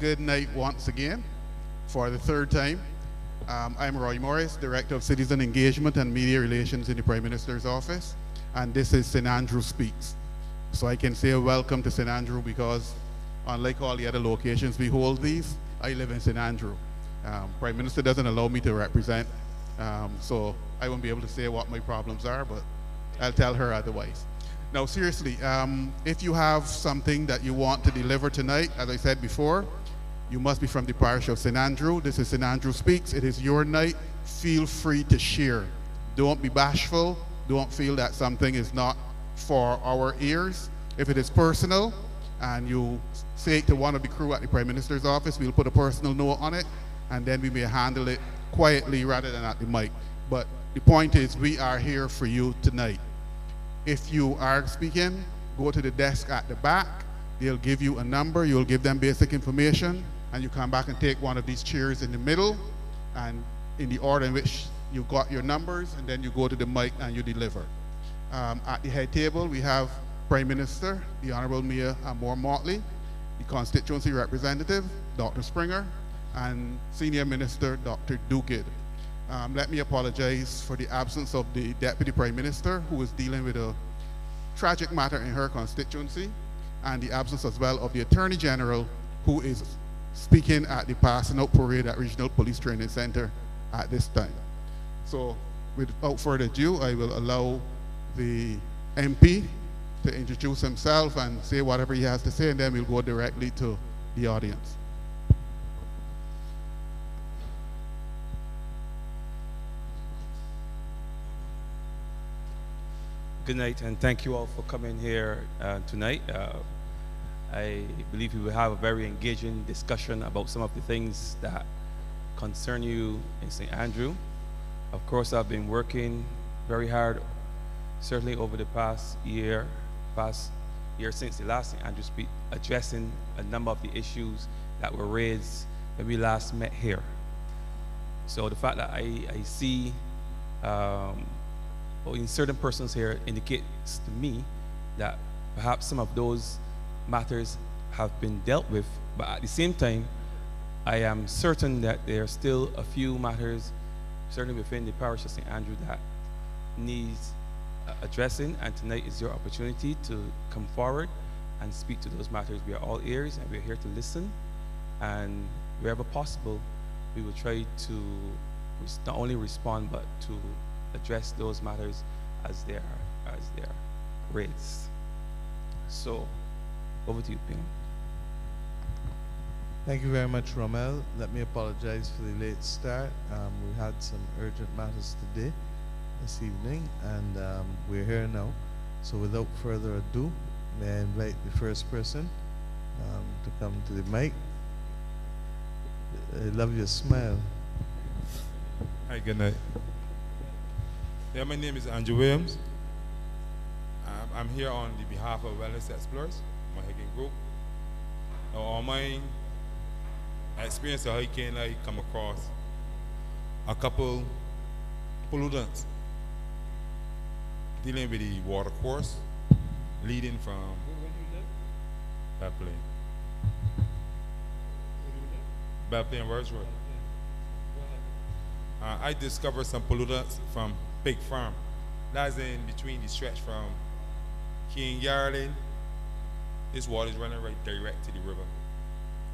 good night once again for the third time. I'm Roy Morris, Director of Citizen Engagement and Media Relations in the Prime Minister's Office, and this is St. Andrew Speaks. So I can say welcome to St. Andrew because unlike all the other locations we hold these, I live in St. Andrew. Prime Minister doesn't allow me to represent, so I won't be able to say what my problems are, but I'll tell her otherwise. Now seriously, if you have something that you want to deliver tonight, as I said before, you must be from the parish of St. Andrew. This is St. Andrew Speaks. It is your night. Feel free to share. Don't be bashful. Don't feel that something is not for our ears. If it is personal and you say it to one of the crew at the Prime Minister's office, we'll put a personal note on it and then we may handle it quietly rather than at the mic. But the point is we are here for you tonight. If you are speaking, go to the desk at the back. They'll give you a number. You'll give them basic information and you come back and take one of these chairs in the middle and in the order in which you got your numbers, and then you go to the mic and you deliver. At the head table, we have Prime Minister, the Honorable Mayor Amor Motley, the constituency representative, Dr. Springer, and Senior Minister, Dr. Duguid. Let me apologize for the absence of the Deputy Prime Minister, who is dealing with a tragic matter in her constituency, and the absence as well of the Attorney General, who is speaking at the passing out parade at Regional Police Training Center at this time. So without further ado, I will allow the MP to introduce himself and say whatever he has to say, and then we'll go directly to the audience. Good night, and thank you all for coming here tonight. I believe we will have a very engaging discussion about some of the things that concern you in St. Andrew. Of course, I've been working very hard, certainly over the past year since the last St. Andrew Speak, addressing a number of the issues that were raised when we last met here. So the fact that I see in certain persons here indicates to me that perhaps some of those matters have been dealt with, but at the same time, I am certain that there are still a few matters, certainly within the parish of St. Andrew, that needs addressing, and tonight is your opportunity to come forward and speak to those matters. We are all ears and we're here to listen, and wherever possible, we will try to not only respond, but to address those matters as they are raised. So, over to you, Pam. Thank you very much, Romel. Let me apologize for the late start. We had some urgent matters today, this evening, and we're here now. So without further ado, may I invite the first person to come to the mic. I love your smile. Hi, good night. Yeah, my name is Andrew Williams. I'm here on the behalf of Wellness Explorers, my hiking group. Now, on my experience of hiking, I come across a couple pollutants dealing with the water course leading from Bethlehem. Bethlehem Words Road. I discovered some pollutants from Pig Farm. That's in between the stretch from King Yarlin. This water is running right direct to the river.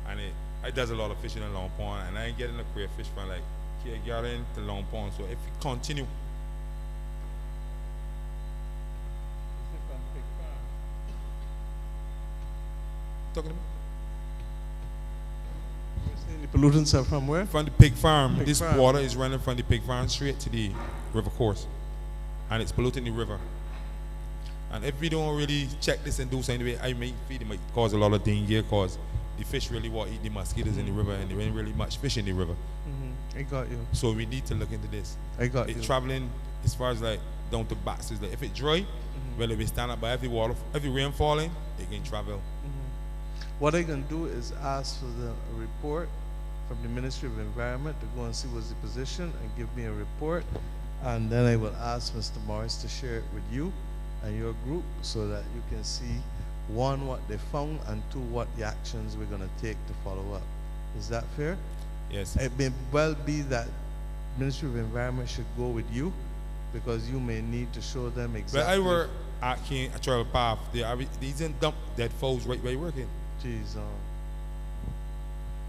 And it does a lot of fishing in Long Pond, and I ain't getting a crayfish from like King Yarlin to Long Pond. So if you continue. Is it from Pig Farm? Talking to me? The pollutants are from where? From the pig farm. Pig this farm. water is running from the pig farm straight to the river course, and it's polluting the river. And if we don't really check this and do something, I may feel it might cause a lot of danger, because the fish really want to eat the mosquitoes in the river, and there ain't really much fish in the river. I got you. So we need to look into this. I got it's you. traveling as far as like down to Baxter's. Like if it's dry, well, if we stand up by every rain falling, it can travel. What I can do is ask for the report from the Ministry of Environment to go and see what's the position and give me a report, and then I will ask Mr. Morris to share it with you and your group so that you can see, one, what they found, and two, what the actions we're going to take to follow up. Is that fair? Yes. It may well be that Ministry of Environment should go with you because you may need to show them But exactly. I work at King Trail Path. These didn't dump dead fowls right where working. Jeez,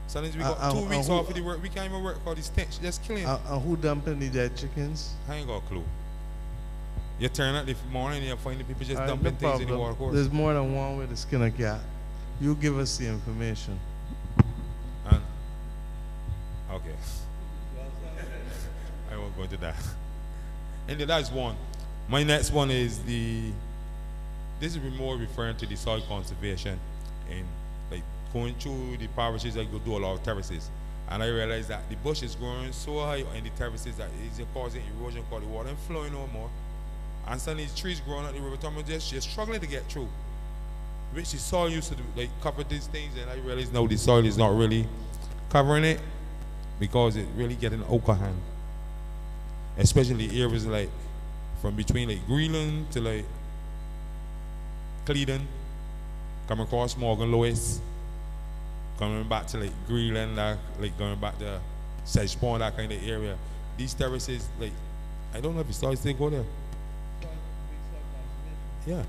Sometimes we got 2 weeks off of the work. We can't even work for these stench. Just killing. and who dumping the dead chickens? I ain't got a clue. You turn out this morning and you find the people just All right, dumping no things in the problem. water course. There's more than one way to skin a cat. You give us the information. And, okay. I won't go into that. And that's one. My next one is this is more referring to the soil conservation and like going through the parishes. I go do a lot of terraces, and I realized that the bush is growing so high in the terraces that it's causing erosion, causing the water and flowing no more. And suddenly these trees growing at the river, just struggling to get through. Which the soil used to like cover these things, and I realized now the soil is not really covering it because it really getting alcohol. Especially areas like from between like Greenland to like Cleveland, coming across Morgan Lewis, coming back to like Greenland, like going back to Sedge Pond, that kind of area. These terraces, like, I don't know if the soil still go there. Yeah.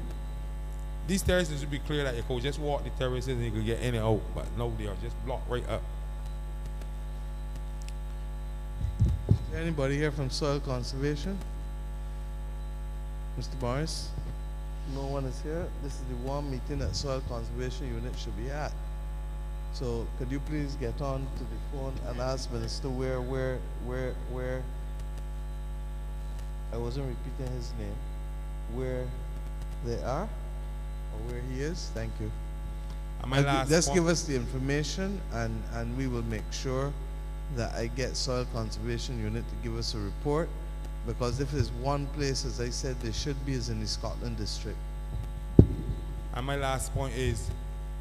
These terraces would be clear that you could just walk the terraces and you could get in and out, but no, they are just blocked right up. Is there anybody here from Soil Conservation? Mr. Morris? No one is here. This is the one meeting that Soil Conservation Unit should be at. So could you please get on to the phone and ask Minister where I wasn't repeating his name, where they are or where he is? Thank you. And my last Just point, give us the information and we will make sure that I get Soil Conservation Unit to give us a report, because if there's one place, as I said, there should be, is in the Scotland district. and my last point is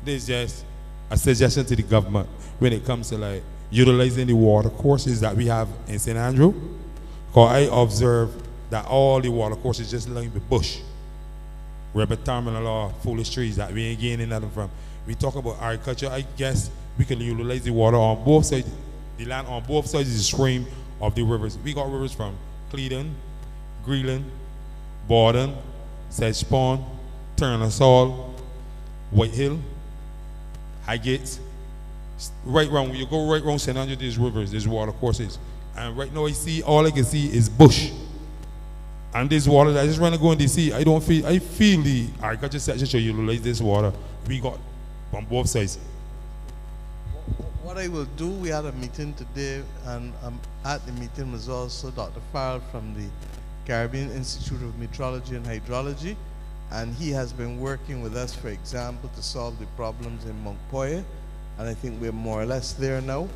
this is just a suggestion to the government when it comes to like utilizing the water courses that we have in St. Andrew. Because I observe that all the water courses just lined with bush. We're terminal or foolish trees that we ain't gaining nothing from. We talk about agriculture. I guess we can utilize the water on both sides, the land on both sides of the stream of the rivers. We got rivers from Cleveland, Greenland, Borden, Sedge Pond, Turnersall, White Hill, Highgate. Right round, when you go right round St. Andrew, there's rivers, there's water courses. And right now all I can see is bush. And this water that I just want to go in the sea, I feel the agriculture section should utilize this water we got on both sides. What I will do, we had a meeting today, and at the meeting was also Dr. Farrell from the Caribbean Institute of Meteorology and Hydrology, and he has been working with us, for example, to solve the problems in Montpoyer, and I think we're more or less there now.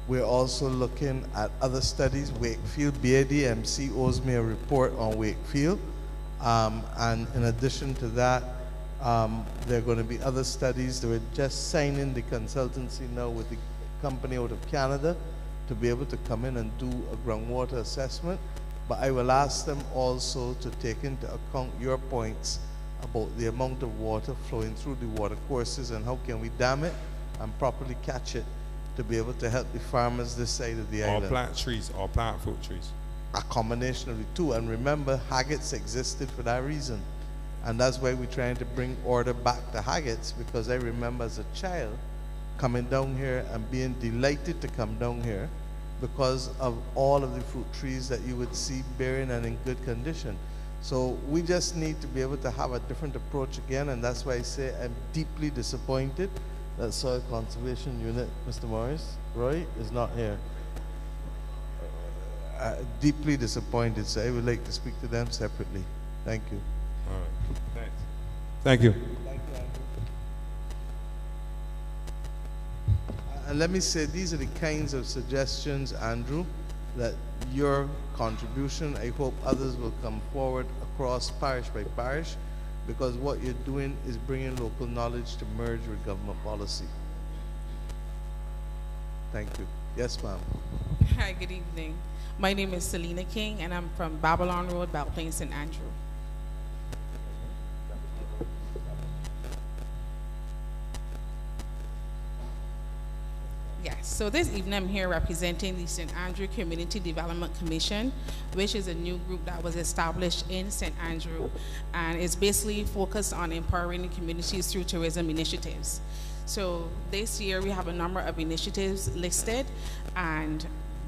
We're also looking at other studies. Wakefield, BRGIE owes me a report on Wakefield, and in addition to that, there are going to be other studies. They were just signing the consultancy now with the company out of Canada to be able to come in and do a groundwater assessment. But I will ask them also to take into account your points about the amount of water flowing through the water courses and how can we dam it and properly catch it to be able to help the farmers this side of the Or island. plant trees, or plant fruit trees. A combination of the two. And remember, haggis existed for that reason. And that's why we're trying to bring order back to haggis, because I remember as a child coming down here and being delighted to come down here because of all of the fruit trees that you would see bearing and in good condition. So we just need to be able to have a different approach again, and that's why I say I'm deeply disappointed that Soil Conservation Unit, Mr. Morris, Roy, is not here. Deeply disappointed, so I would like to speak to them separately. Thank you. All right. Thanks. Thank you. Thank you, Andrew. And let me say, these are the kinds of suggestions, Andrew, that your contribution, I hope others will come forward across parish by parish, because what you're doing is bringing local knowledge to merge with government policy. Thank you. Yes, ma'am. Hi, good evening. My name is Selena King, and I'm from Babylon Road, Balplain, St. Andrew. Yes. Yes, so this evening I'm here representing the St. Andrew Community Development Commission, which is a new group that was established in St. Andrew, and it's basically focused on empowering the communities through tourism initiatives. So this year we have a number of initiatives listed, and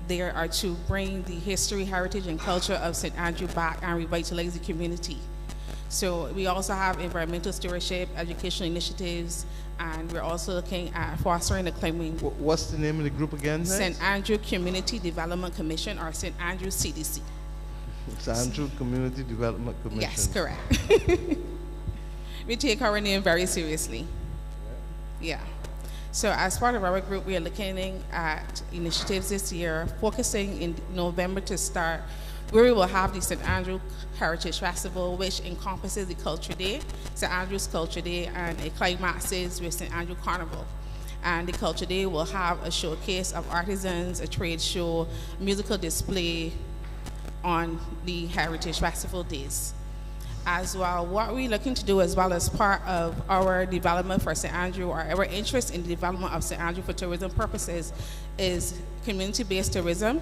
they are to bring the history, heritage, and culture of St. Andrew back and revitalize the community. So we also have environmental stewardship, educational initiatives, and we're also looking at fostering the climate. What's the name of the group again? St. Andrew Community Development Commission, or St. Andrew CDC. St. Andrew Community Development Commission. Yes, correct. We take our name very seriously. Yeah. So as part of our group, we are looking at initiatives this year, focusing in November to start, where we will have the St. Andrew Heritage Festival, which encompasses the Culture Day, St. Andrew's Culture Day, and it climaxes with St. Andrew Carnival. And the Culture Day will have a showcase of artisans, a trade show, musical display on the Heritage Festival days. As well, what we're looking to do as well as part of our development for St. Andrew, or our interest in the development of St. Andrew for tourism purposes, is community-based tourism.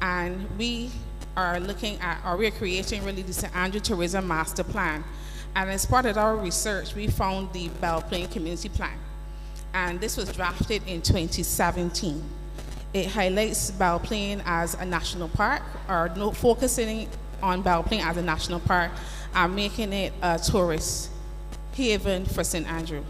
And we are looking at, or we're creating really the St. Andrew Tourism Master Plan. And as part of our research, we found the Belle Plaine Community Plan. And this was drafted in 2017. It highlights Belle Plaine as a national park, or focusing on Belle Plaine as a national park, and making it a tourist haven for St. Andrew.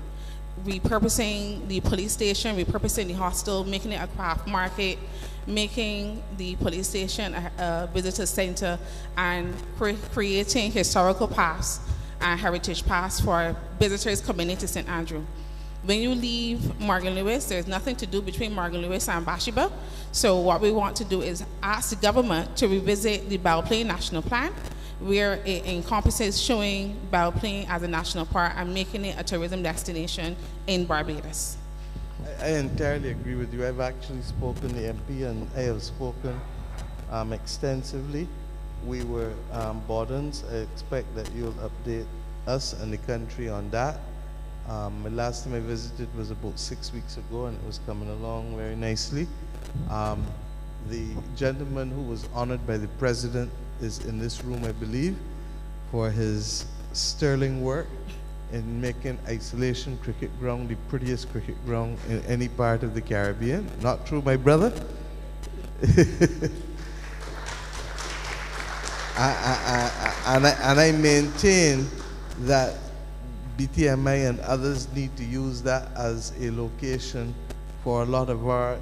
Repurposing the police station, repurposing the hostel, making it a craft market, making the police station a visitor center, and creating historical paths and heritage paths for visitors coming into St. Andrew. When you leave Morgan Lewis, there's nothing to do between Morgan Lewis and Bathsheba. So what we want to do is ask the government to revisit the Belle Plaine National Plan, where it encompasses showing Belle Plaine as a national park and making it a tourism destination in Barbados. I entirely agree with you. I've actually spoken to the MP, and I have spoken extensively. We were Bordens. I expect that you'll update us and the country on that. The last time I visited was about 6 weeks ago, and it was coming along very nicely. The gentleman who was honored by the president is in this room, I believe, for his sterling work in making Isolation Cricket Ground the prettiest cricket ground in any part of the Caribbean. Not true, my brother? And I maintain that BTMI and others need to use that as a location for a lot of our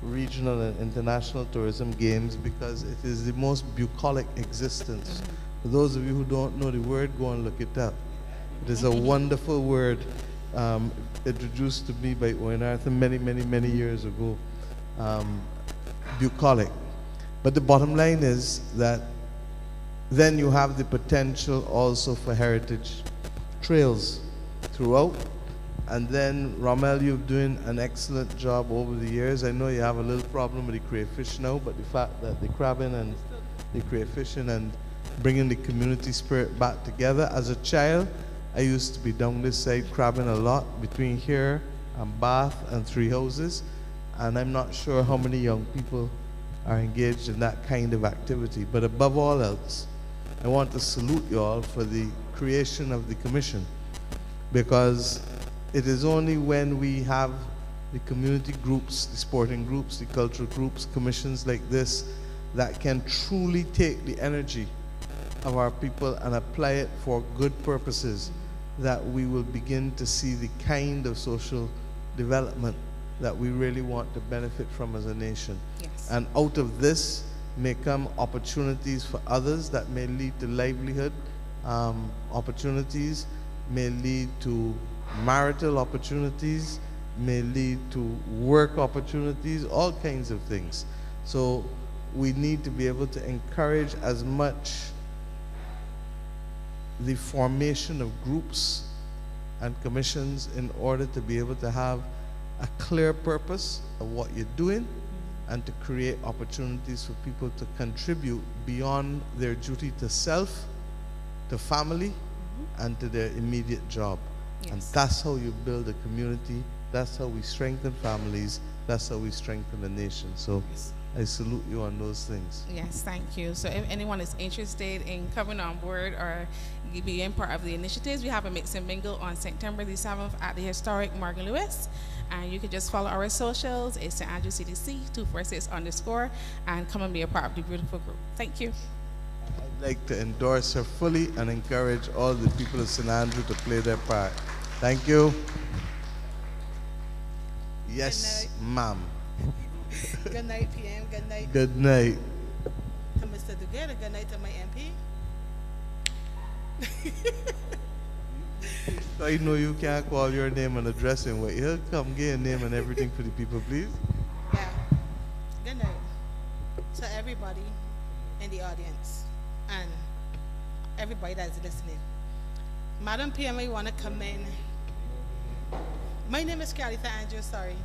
regional and international tourism games, because it is the most bucolic existence. For those of you who don't know the word, go and look it up. It is a wonderful word introduced to me by Owen Arthur many years ago. Bucolic. But the bottom line is that then you have the potential also for heritage trails throughout. And then, Rommel, you're doing an excellent job over the years. I know you have a little problem with the crayfish now, but the fact that the crabbing and the crayfishing and bringing the community spirit back together. As a child, I used to be down this side crabbing a lot between here and Bath and Three Houses, and I'm not sure how many young people are engaged in that kind of activity. But above all else, I want to salute you all for the creation of the commission, because it is only when we have the community groups, the sporting groups, the cultural groups, commissions like this, that can truly take the energy of our people and apply it for good purposes, that we will begin to see the kind of social development that we really want to benefit from as a nation. Yes. And out of this may come opportunities for others that may lead to livelihood, opportunities, may lead to marital opportunities, may lead to work opportunities, all kinds of things. So we need to be able to encourage as much the formation of groups and commissions in order to be able to have a clear purpose of what you're doing and to create opportunities for people to contribute beyond their duty to self, to family, and to their immediate job. Yes. And that's how you build a community, that's how we strengthen families, That's how we strengthen the nation. So I salute you on those things. Yes, thank you. So if anyone is interested in coming on board or being part of the initiatives, we have a mix and mingle on September the 7th at the historic Morgan Lewis. And you can just follow our socials. It's St. Andrew CDC 246_ and come and be a part of the beautiful group. Thank you. I'd like to endorse her fully and encourage all the people of St. Andrew to play their part. Thank you. Yes, ma'am. Good night, PM. Good night Good night. to Mr. Dugard. Good night to my MP. I know you can't call your name and address him. Wait, he'll come get your name and everything for the people, please. Yeah. Good night to everybody in the audience and everybody that's listening. Madam PM, I want to come in. My name is Carly Andrew, sorry.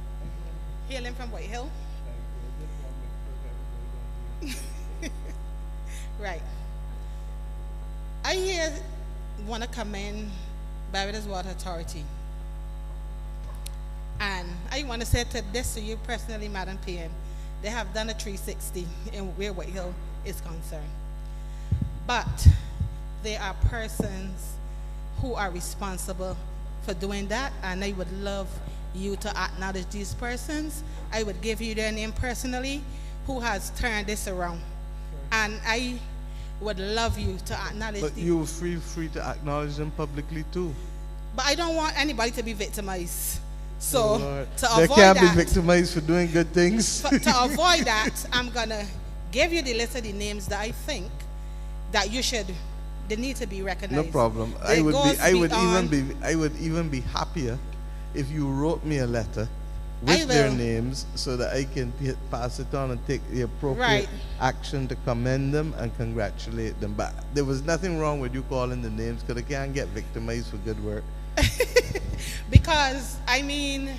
Hailing from White Hill. Right. I here want to commend Barbados Water Authority. And I want to say this to you personally, Madam PM. They have done a 360 in where White Hill is concerned. But there are persons who are responsible for doing that, and I would love you to acknowledge these persons. I would give you their name personally, who has turned this around. And I would love you to acknowledge But you're free to acknowledge them publicly too. But I don't want anybody to be victimized. So Lord. to They avoid can't that, be victimized for doing good things. to avoid that, I'm gonna give you the list of the names that I think that they need to be recognized. No problem. I would even be happier if you wrote me a letter with their names so that I can pass it on and take the appropriate action to commend them and congratulate them. But there was nothing wrong with you calling the names because they can't get victimized for good work. Because, I mean,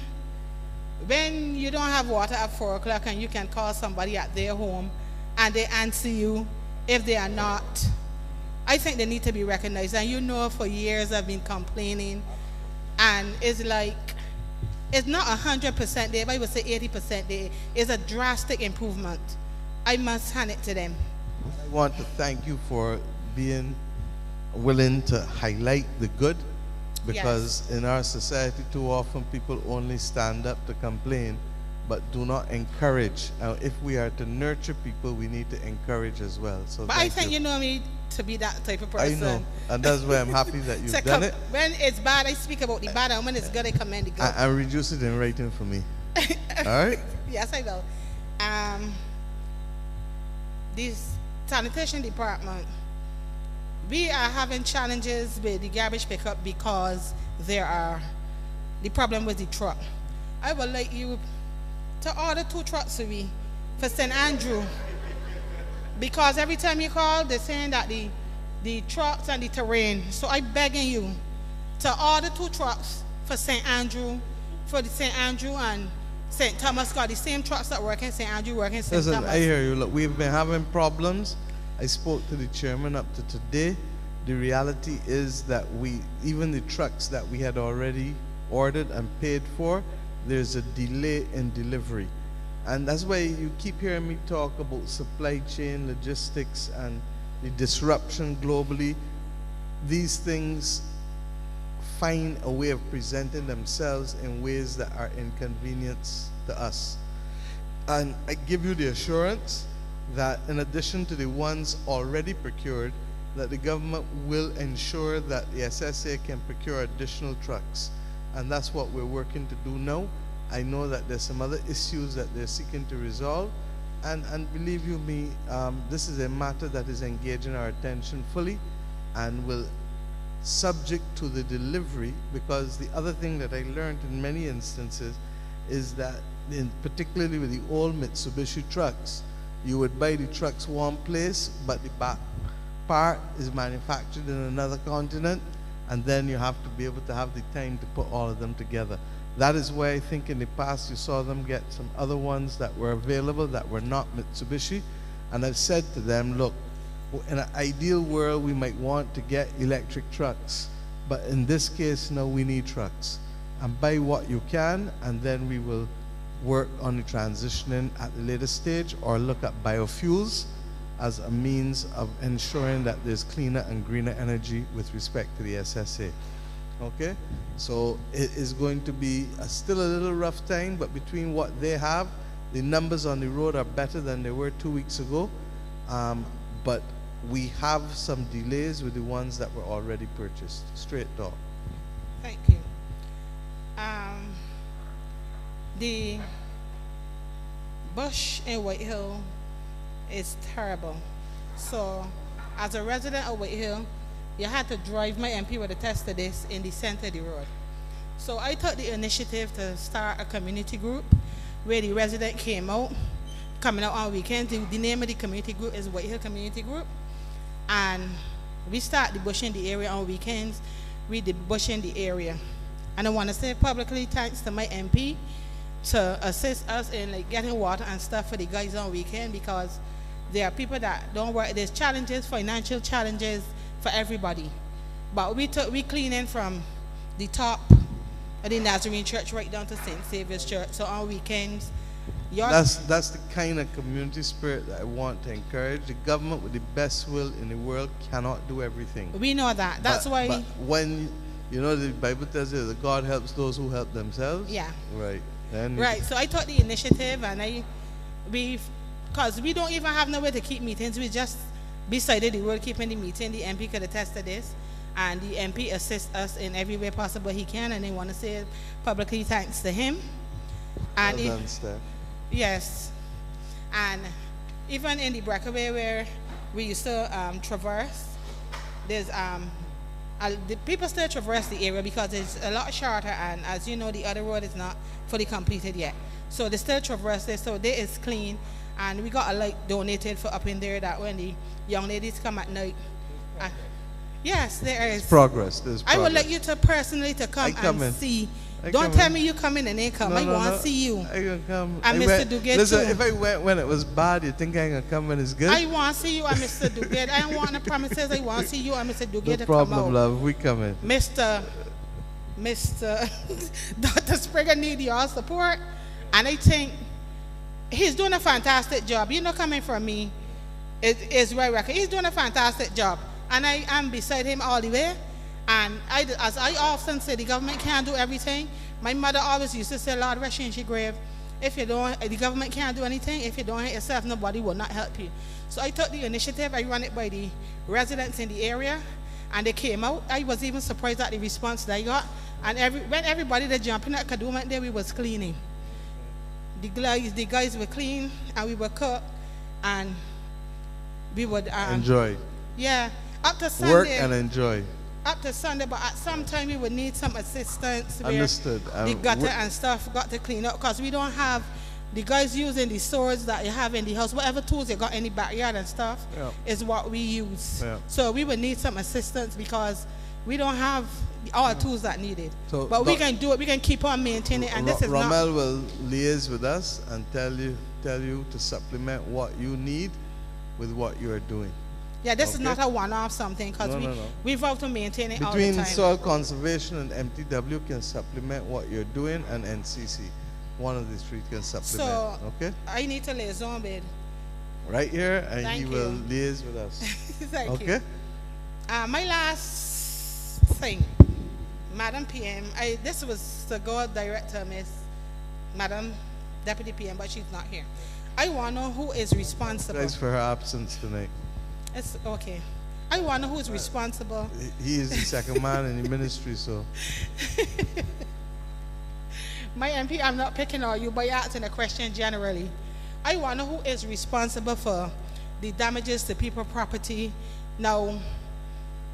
when you don't have water at 4 o'clock and you can call somebody at their home and they answer you, if they are not, I think they need to be recognized. And you know, for years I've been complaining, and it's like, it's not 100% there, but I would say 80% there. It's a drastic improvement. I must hand it to them. I want to thank you for being willing to highlight the good, because in our society too often people only stand up to complain but do not encourage. If we are to nurture people, we need to encourage as well. So but I think you know me to be that type of person. I know, and that's why I'm happy that you've done it. When it's bad, I speak about the bad, and when it's good, I commend the good. And reduce it in writing for me. All right? Yes, I will. This sanitation department, we are having challenges with the garbage pickup because there are the problem with the truck. I would like you to order 2 trucks for St. Andrew, because every time you call, they're saying that the trucks and the terrain. So I'm begging you to order 2 trucks for St. Andrew, for the St. Andrew and St. Thomas, got the same trucks that work in St. Andrew, work in St. Listen, Thomas. I hear you. Look, we've been having problems. I spoke to the chairman up to today. The reality is that even the trucks that we had already ordered and paid for, there's a delay in delivery. And that's why you keep hearing me talk about supply chain, logistics, and the disruption globally. These things find a way of presenting themselves in ways that are inconvenience to us. And I give you the assurance that in addition to the ones already procured, that the government will ensure that the SSA can procure additional trucks. And that's what we're working to do now. I know that there's some other issues that they're seeking to resolve. And believe you me, this is a matter that is engaging our attention fully and will subject to the delivery, because the other thing that I learned in many instances is that, particularly with the old Mitsubishi trucks, you would buy the trucks one place, but the back part is manufactured in another continent, and then you have to be able to have the time to put all of them together. That is why I think in the past you saw them get some other ones that were available that were not Mitsubishi. And I've said to them, look, in an ideal world we might want to get electric trucks, but in this case, no, we need trucks. And buy what you can, and then we will work on the transitioning at the later stage, or look at biofuels as a means of ensuring that there's cleaner and greener energy with respect to the SSA. Okay? So it is going to be still a little rough time, but between what they have, the numbers on the road are better than they were 2 weeks ago. But we have some delays with the ones that were already purchased. Straight talk. Thank you. The bush in Whitehill is terrible. So, as a resident of Whitehill, you had to drive my MP with a test of this in the center of the road. So I took the initiative to start a community group where the resident came out, coming out on weekends. The name of the community group is Whitehill Community Group. And we start the bush in the area on weekends. We did bush in the area. And I want to say publicly thanks to my MP to assist us in like getting water and stuff for the guys on weekend, because there are people that don't work. There's challenges, financial challenges for everybody. But we cleaning from the top of the Nazarene Church right down to St. Saviour's Church. So on weekends, that's the kind of community spirit that I want to encourage. The government with the best will in the world cannot do everything. We know that. That's why. But when, you know, the Bible tells you that God helps those who help themselves. Yeah. Right. Right. So I took the initiative, and because we don't even have nowhere to keep meetings. We just decided the road keeping the meeting. The MP could attest to this, and the MP assists us in every way possible he can. And I want to say publicly thanks to him. And well done, Steph. Yes, and even in the breakaway where we used to traverse, there's the people still traverse the area because it's a lot shorter, and as you know, the other road is not fully completed yet. So they still traverse it, so there is clean, and we got a light donated for up in there that when the young ladies come at night. Yes, there is progress. There's progress. I would like you to personally to come and see. Don't tell me you come in and they come. I want to see you. I gonna come. And Mr. Duguay listen, too. if I went when it was bad, you think I gonna come when it's good? I want to see you and Mr. Duguay. I don't want no promises. I want to see you and Mr. Duguay to problem, come out. love. We coming. Mr. Dr. Springer need your support, and I think he's doing a fantastic job. You know, coming from me is right record. He's doing a fantastic job, and I am beside him all the way. And as I often say, the government can't do everything. My mother always used to say, Lord, rest in your grave. If you don't, the government can't do anything. If you don't help yourself, nobody will not help you. So I took the initiative. I ran it by the residents in the area, and they came out. I was even surprised at the response that I got. And when everybody that jumping at Kaduma there, we was cleaning. The guys were clean, and we were cook, and we would enjoy. Yeah, up to Sunday. Work and enjoy. Up to Sunday, but at some time we would need some assistance. Understood. The gutter and stuff got to clean up, because we don't have the guys using the swords that you have in the house. Whatever tools you got in the backyard and stuff is what we use. So we would need some assistance because we don't have all tools that needed. So but we can do it. We can keep on maintaining. And this is Rommel will liaise with us and tell you to supplement what you need with what you are doing. Yeah, this is not a one-off something, because we vow to maintain it all the time. Between soil conservation and MTW can supplement what you're doing, and NCC. One of these three can supplement. So, okay? I need to liaison with. Right here, and Thank he you. will liaise with us. Thank you. My last thing, Madam PM, this was to go director, Miss Madam Deputy PM, but she's not here. I want to know who is responsible. Thanks for her absence tonight. It's okay. I want to know who is responsible. He is the second man in the ministry, so. My MP, I'm not picking on you, but you're asking a question generally. I want to know who is responsible for the damages to people's property now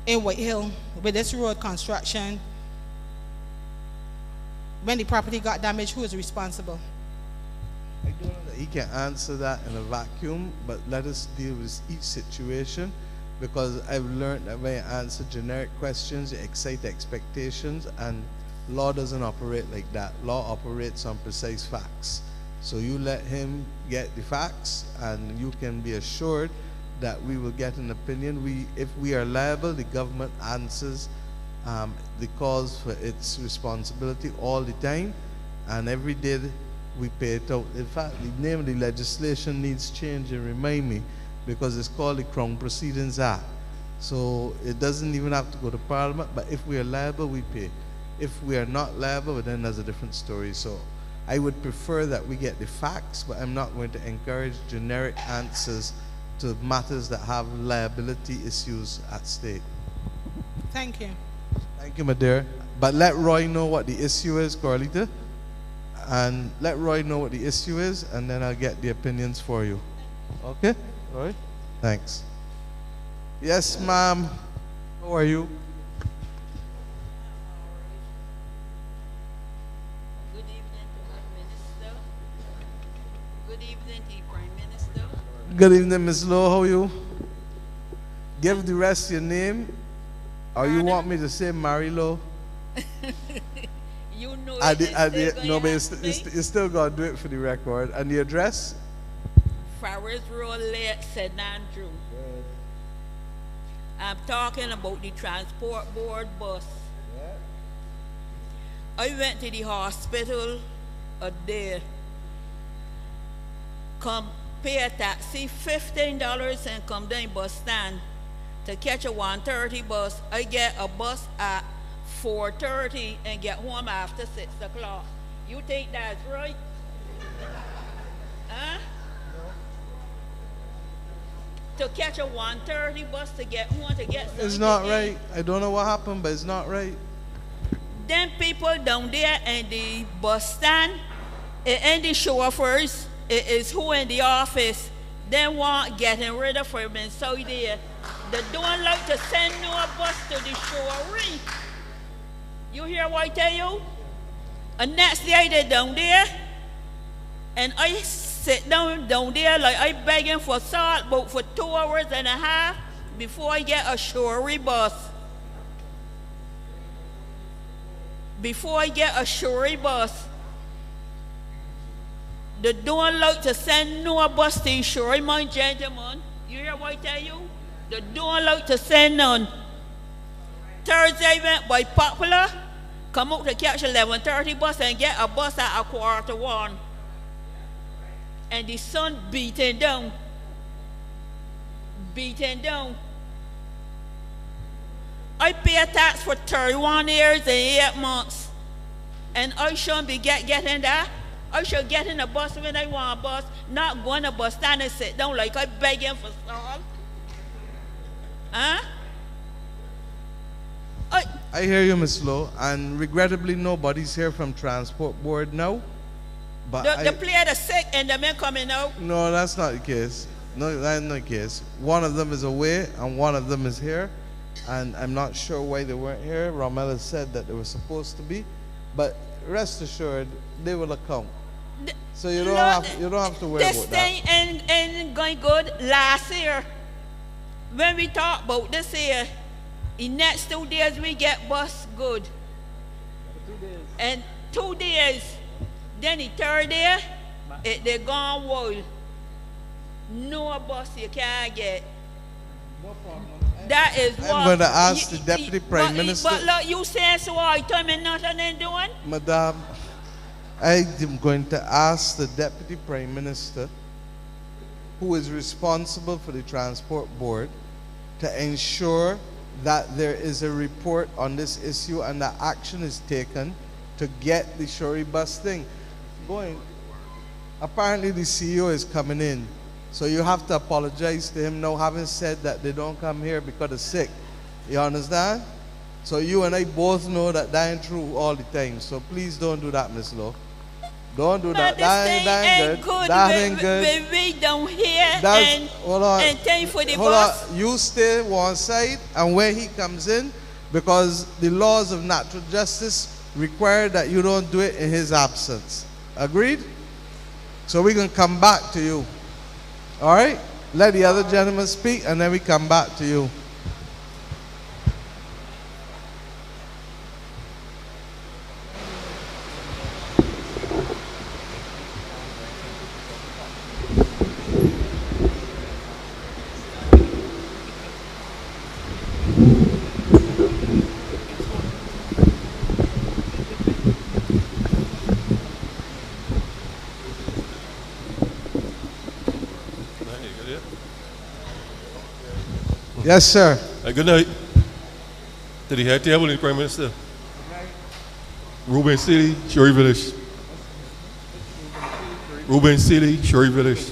in Whitehill with this road construction. When the property got damaged, who is responsible? I don't know that he can answer that in a vacuum, but let us deal with each situation, because I've learned that when you answer generic questions, you excite expectations, and law doesn't operate like that. Law operates on precise facts. So you let him get the facts, and you can be assured that we will get an opinion. If we are liable, the government answers the cause for its responsibility all the time, and every day we pay it out. In fact, the name of the legislation needs change, and remind me, because it's called the Crown Proceedings Act. So it doesn't even have to go to Parliament, but if we are liable, we pay. If we are not liable, then there's a different story. So I would prefer that we get the facts, but I'm not going to encourage generic answers to matters that have liability issues at stake. Thank you. Thank you, my dear. But let Roy know what the issue is, Corlita. And let Roy know what the issue is, and then I'll get the opinions for you. Okay, Roy? Thanks. Yes, ma'am. How are you? Good evening to the Minister. Good evening to the Prime Minister. Good evening, Ms. Lowe. How are you? Give the rest your name. Or you want me to say Mary Lowe? You know No, but you still got to do it for the record. And the address? Forest Road, St. Andrew. I'm talking about the transport board bus. I went to the hospital a day. Come pay a taxi, $15, and come down bus stand to catch a 1:30 bus. I get a bus at 4:30 and get home after 6 o'clock. You think that's right? Huh? To catch a 1:30 bus to get home to get something. It's not right. I don't know what happened, but it's not right. Them people down there in the bus stand, and the chauffeurs, it is who in the office, they want getting rid of from inside there. They don't like to send no bus to the showroom. You hear what I tell you? And next day they down there, and I sit down there like I begging for salt, but for 2 hours and a half before I get a showroom bus. Before I get a showroom bus. They don't like to send no bus to the showroom, my gentlemen. You hear what I tell you? They don't like to send none. Thursday I went by Popular, come out to catch 11:30 bus and get a bus at 1:15. And the sun beating down. Beating down. I pay a tax for 31 years and 8 months. And I shouldn't be getting that. I should get in a bus when I want a bus, not go in a bus stand and sit down like I begging for salt. Huh? I hear you, Ms. Lowe, and regrettably nobody's here from Transport Board now. But the player is sick and the men coming out. No, that's not the case. No, that's not the case. One of them is away and one of them is here. And I'm not sure why they weren't here. Romella said that they were supposed to be. But rest assured, they will account. So you don't have to worry about that. This thing ain't going good. Last year, when we talk about this year, in next 2 days we get bus good. 2 days. And 2 days. Then the third day, they gone wild. No bus you can't get. No problem. That is what I'm going to ask the Deputy Prime Minister. But look, you say so I tell me nothing and doing? Madam, I am going to ask the Deputy Prime Minister, who is responsible for the Transport Board, to ensure that there is a report on this issue and that action is taken to get the Shori bus thing going. Apparently the CEO is coming in, so you have to apologize to him now, having said that they don't come here because they're sick. You understand? So you and I both know that that ain't true all the time. So please don't do that, Miss Lowe. Don't do that. That ain't good. That ain't good. We don't hear and thank for the hold bus. on. You stay one side, and when he comes in, because the laws of natural justice require that you don't do it in his absence. Agreed? So we can come back to you. All right? Let the other gentleman speak, and then we come back to you. Yes, sir. Good night. To the head table and the Prime Minister. Ruben City, Shuri Village. Ruben City, Shuri Village.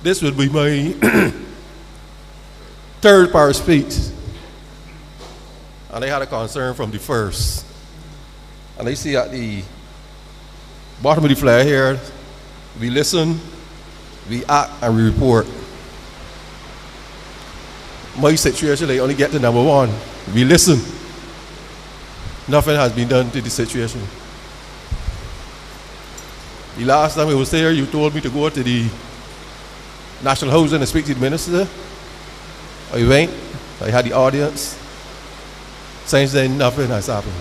This would be my third part speech. And I had a concern from the first. And I see at the bottom of the flag here, we listen, we act, and we report. My situation, I only get to number one. We listen. Nothing has been done to the situation. The last time I was there, you told me to go to the National Housing and speak to the minister. I went, I had the audience. Since then, nothing has happened.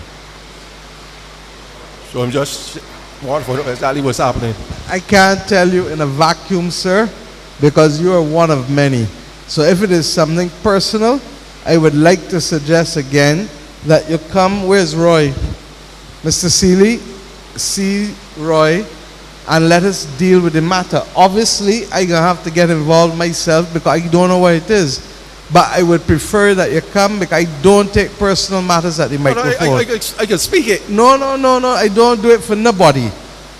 So I'm just wanting to know exactly what's happening. I can't tell you in a vacuum, sir, because you are one of many. So if it is something personal, I would like to suggest again that you come. Where's Roy? Mr. Seeley, see Roy, and let us deal with the matter. Obviously, I'm going to have to get involved myself because I don't know what it is. But I would prefer that you come because I don't take personal matters at the microphone. I can speak it. No, I don't do it for nobody.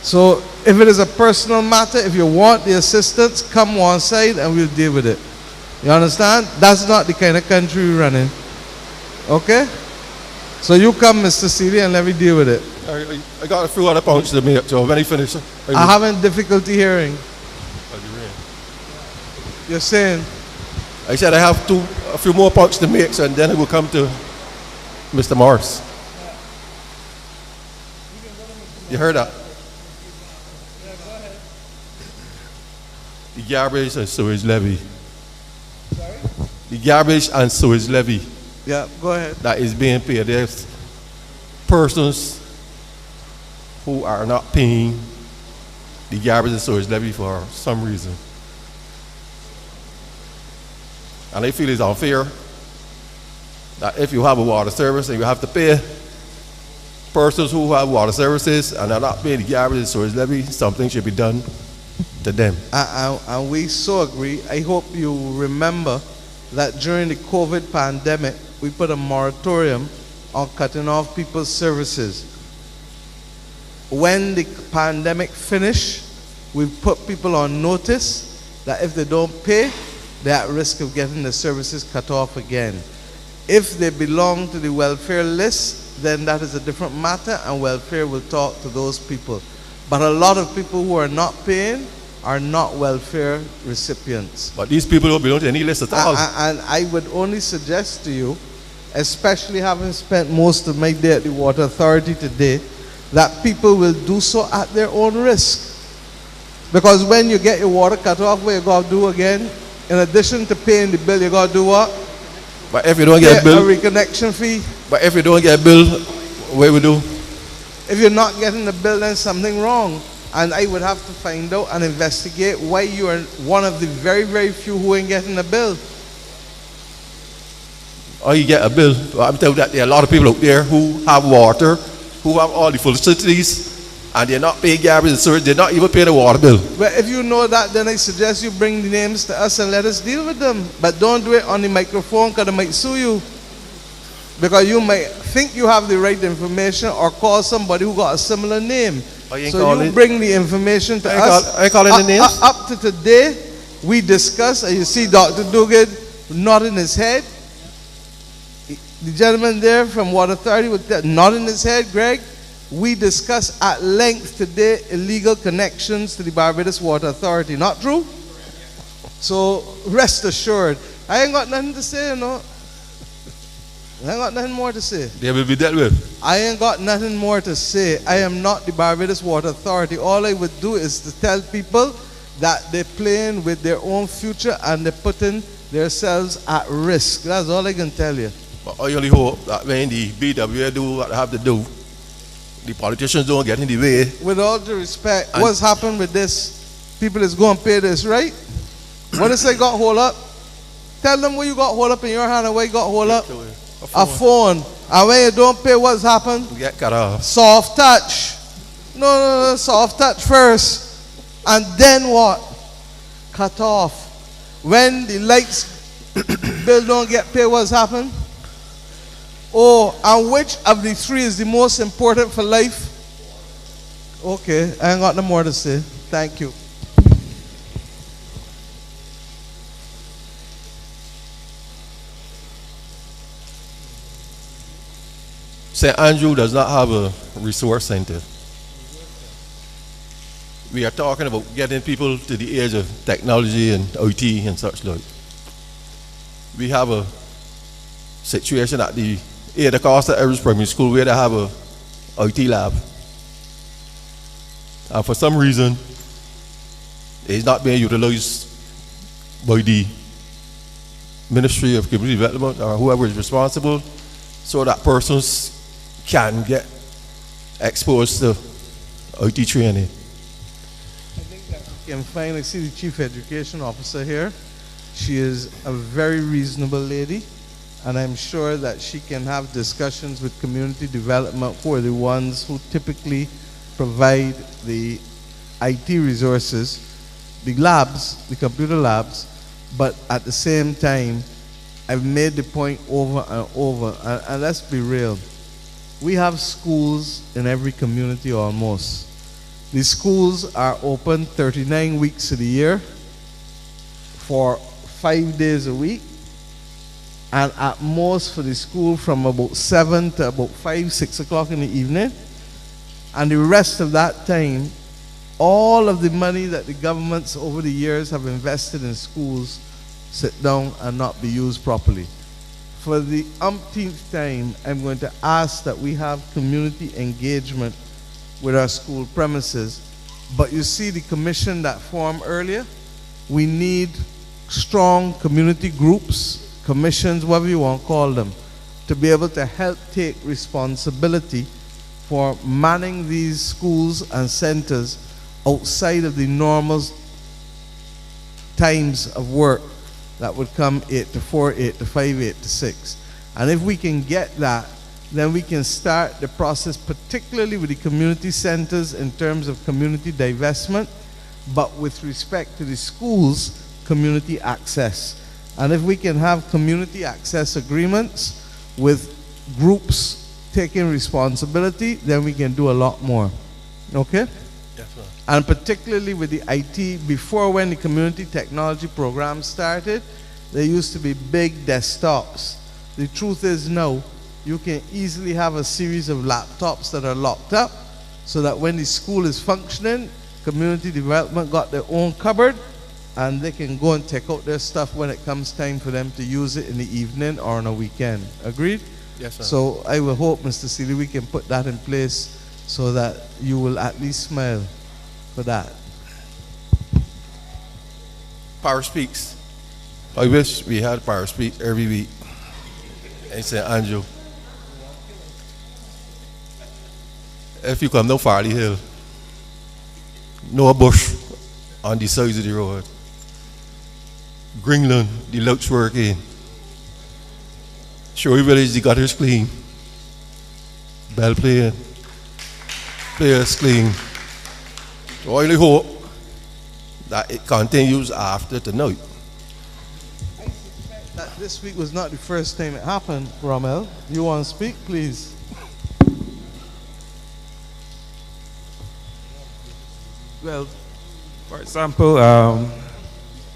So if it is a personal matter, if you want the assistance, come one side and we'll deal with it. You understand? That's not the kind of country we're running. Okay? So you come, Mr. Seeley, and let me deal with it. I got a few other points to make, so when I finish, I'm having difficulty hearing. You're saying? I said I have a few more points to make, and then I will come to Mr. Morris. You heard that? The garbage and sewage levy. Sorry? The garbage and sewage levy. Yeah, go ahead. That is being paid. There's persons who are not paying the garbage and sewage levy for some reason. And I feel it's unfair that if you have a water service and you have to pay persons who have water services and are not paying the garbage and sewage levy, something should be done to them. And we so agree. I hope you remember that during the COVID pandemic, we put a moratorium on cutting off people's services. When the pandemic finished, we put people on notice that if they don't pay, they're at risk of getting the services cut off again. If they belong to the welfare list, then that is a different matter, and welfare will talk to those people. But a lot of people who are not paying are not welfare recipients. But these people don't belong to any list at all. And I would only suggest to you, especially having spent most of my day at the Water Authority today, that people will do so at their own risk. Because when you get your water cut off, what you got to do again? In addition to paying the bill, you got to do what? But if you don't get a bill, a reconnection fee. But if you don't get a bill, what we do? If you're not getting the bill, then something wrong. And I would have to find out and investigate why you are one of the very, very few who ain't getting a bill. Or you get a bill. I'm telling you that there are a lot of people out there who have water, who have all the facilities, and they're not paying garbage and sewage. They're not even paying the water bill. But if you know that, then I suggest you bring the names to us and let us deal with them. But don't do it on the microphone because they might sue you. Because you might think you have the right information or call somebody who got a similar name. So you bring the information to us. I call it the names? Up to today, we discuss, and you see Dr. Duguid nodding his head. The gentleman there from Water Authority with nodding his head, Greg. We discussed at length today illegal connections to the Barbados Water Authority. Not true? So rest assured. I ain't got nothing to say, you know. I ain't got nothing more to say. They will be dealt with. I ain't got nothing more to say. I am not the Barbados Water Authority. All I would do is to tell people that they're playing with their own future and they're putting themselves at risk. That's all I can tell you. But I only hope that when the BWA do what they have to do, the politicians don't get in the way. With all due respect, what's happened with this? People is going to pay this, right? What is they got hold up? Tell them what you got hold up in your hand and what you got hold up. A phone. And when you don't pay, what's happened? You get cut off. Soft touch. No, soft touch first. And then what? Cut off. When the lights bill don't get paid, what's happened? Oh, and which of the three is the most important for life? Okay, I ain't got no more to say. Thank you. St. Andrew does not have a resource center. We are talking about getting people to the age of technology and IT and such like. We have a situation at the Ada Costa Irish Primary School where they have a IT lab. And for some reason, it's not being utilized by the Ministry of Community Development or whoever is responsible, so that persons can get exposed to IT training. I think that we can finally see the Chief Education Officer here. She is a very reasonable lady, and I'm sure that she can have discussions with community development, who are the ones who typically provide the IT resources, the labs, the computer labs. But at the same time, I've made the point over and over, and let's be real. We have schools in every community almost. The schools are open 39 weeks of the year for 5 days a week, and at most for the school from about 7 to about 5, 6 o'clock in the evening. And the rest of that time, all of the money that the governments over the years have invested in schools sit down and not be used properly. For the umpteenth time, I'm going to ask that we have community engagement with our school premises. But you see the commission that formed earlier? We need strong community groups, commissions, whatever you want to call them, to be able to help take responsibility for manning these schools and centers outside of the normal times of work that would come 8 to 4, 8 to 5, 8 to 6. And if we can get that, then we can start the process, particularly with the community centers in terms of community divestment, but with respect to the schools, community access. And if we can have community access agreements with groups taking responsibility, then we can do a lot more. Okay? Definitely. And particularly with the IT, before when the community technology program started, there used to be big desktops. The truth is now, you can easily have a series of laptops that are locked up, so that when the school is functioning, community development got their own cupboard, and they can go and take out their stuff when it comes time for them to use it in the evening or on a weekend. Agreed? Yes, sir. So I will hope, Mr. Seeley, we can put that in place so that you will at least smile for that. Power Speaks. I wish we had Power Speaks every week in St. Andrew. If you come down Farley Hill, no bush on the sides of the road. Greenland, the lights working. Shorey Village, the gutters clean. Bell playing. Players clean. So I only hope that it continues after tonight. I suspect that this week was not the first time it happened, Rommel. You want to speak, please? Well, for example,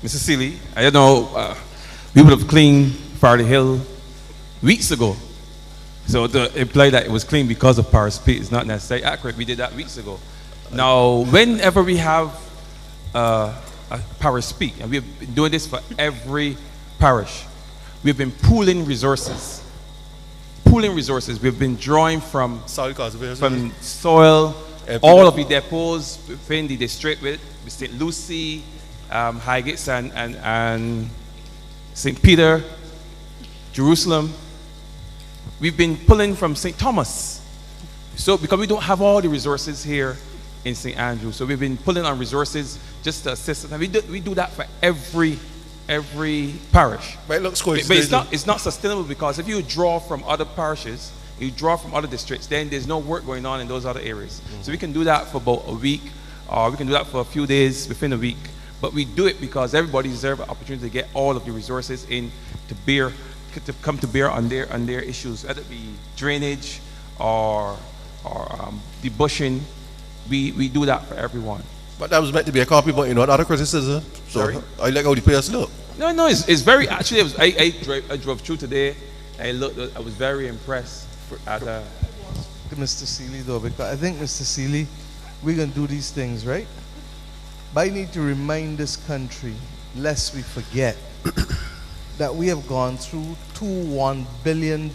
Mr. Seeley, I don't know, we would have cleaned Farley Hill weeks ago. So to imply that it was clean because of Power Speed is not necessarily accurate. We did that weeks ago. Now, whenever we have a Power Speed, and we've been doing this for every parish, we've been pooling resources. We've been drawing from soil, all of the depots within the district with St. Lucie, Highgates and St. Peter, Jerusalem. We've been pulling from St. Thomas. So because we don't have all the resources here in St. Andrew, so we've been pulling on resources just to assist us. And we do that for every parish. But it looks quite but it's not sustainable, because if you draw from other parishes, you draw from other districts, then there's no work going on in those other areas. So we can do that for about a week or we can do that for a few days within a week. But we do it because everybody deserves an opportunity to get all of the resources in to come to bear on their issues, whether it be drainage or debushing. We do that for everyone. But that was meant to be a compliment, you know, not a criticism. So Sorry? I like how the place look. No, it's very, actually, I drove through today. I was very impressed To Mr. Seeley though, because I think, Mr. Seeley, we're going to do these things, right? But I need to remind this country, lest we forget, that we have gone through $1 billion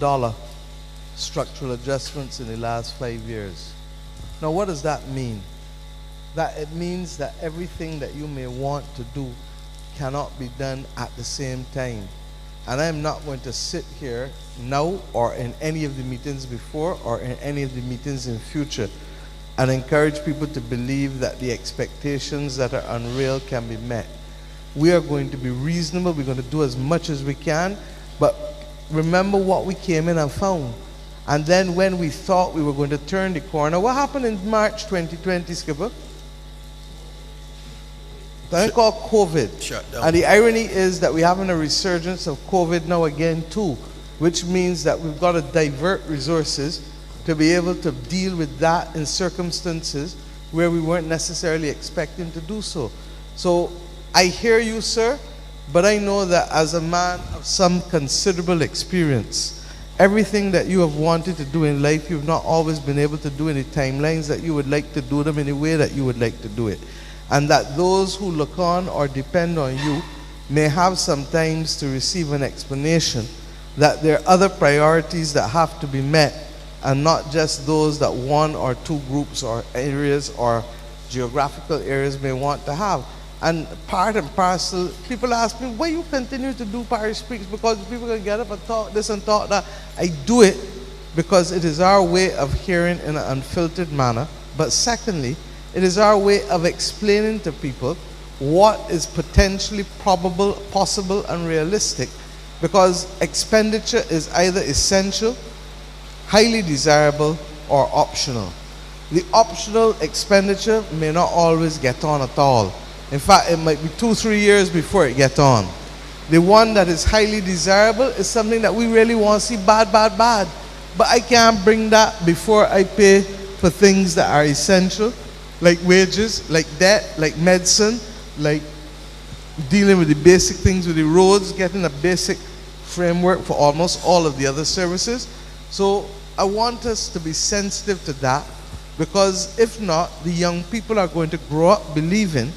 structural adjustments in the last 5 years. Now, what does that mean? That it means that everything that you may want to do cannot be done at the same time. And I'm not going to sit here now or in any of the meetings before or in any of the meetings in future and encourage people to believe that the expectations that are unreal can be met. We are going to be reasonable. We're going to do as much as we can. But remember what we came in and found. And then when we thought we were going to turn the corner, what happened in March 2020, Skipper? Something called COVID. Shut down. And the irony is that we're having a resurgence of COVID now again too, which means that we've got to divert resources to be able to deal with that in circumstances where we weren't necessarily expecting to do so. So I hear you, sir, but I know that as a man of some considerable experience, everything that you have wanted to do in life, you've not always been able to do in the timelines that you would like to do them in the way that you would like to do it. And that those who look on or depend on you may have sometimes to receive an explanation that there are other priorities that have to be met and not just those that one or two groups or areas or geographical areas may want to have. And part and parcel, people ask me, why you continue to do parish speaks? Because people can get up and talk this and talk that. I do it because it is our way of hearing in an unfiltered manner. But secondly, it is our way of explaining to people what is potentially probable, possible, and realistic, because expenditure is either essential, highly desirable, or optional. The optional expenditure may not always get on at all. In fact, it might be 2-3 years before it gets on. The one that is highly desirable is something that we really want to see bad. But I can't bring that before I pay for things that are essential, like wages, like debt, like medicine, like dealing with the basic things with the roads, getting a basic framework for almost all of the other services. So I want us to be sensitive to that, because if not, the young people are going to grow up believing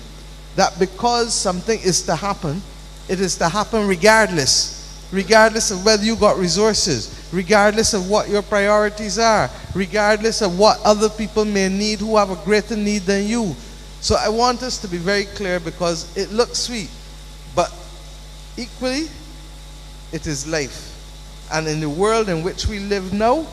that because something is to happen, it is to happen regardless of whether you got resources, regardless of what your priorities are, regardless of what other people may need who have a greater need than you. So I want us to be very clear, because it looks sweet, but equally, it is life. And in the world in which we live now,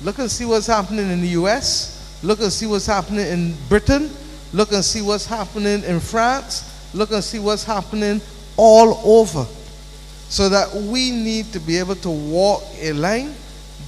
look and see what's happening in the US, look and see what's happening in Britain, look and see what's happening in France, look and see what's happening all over. So that we need to be able to walk a line,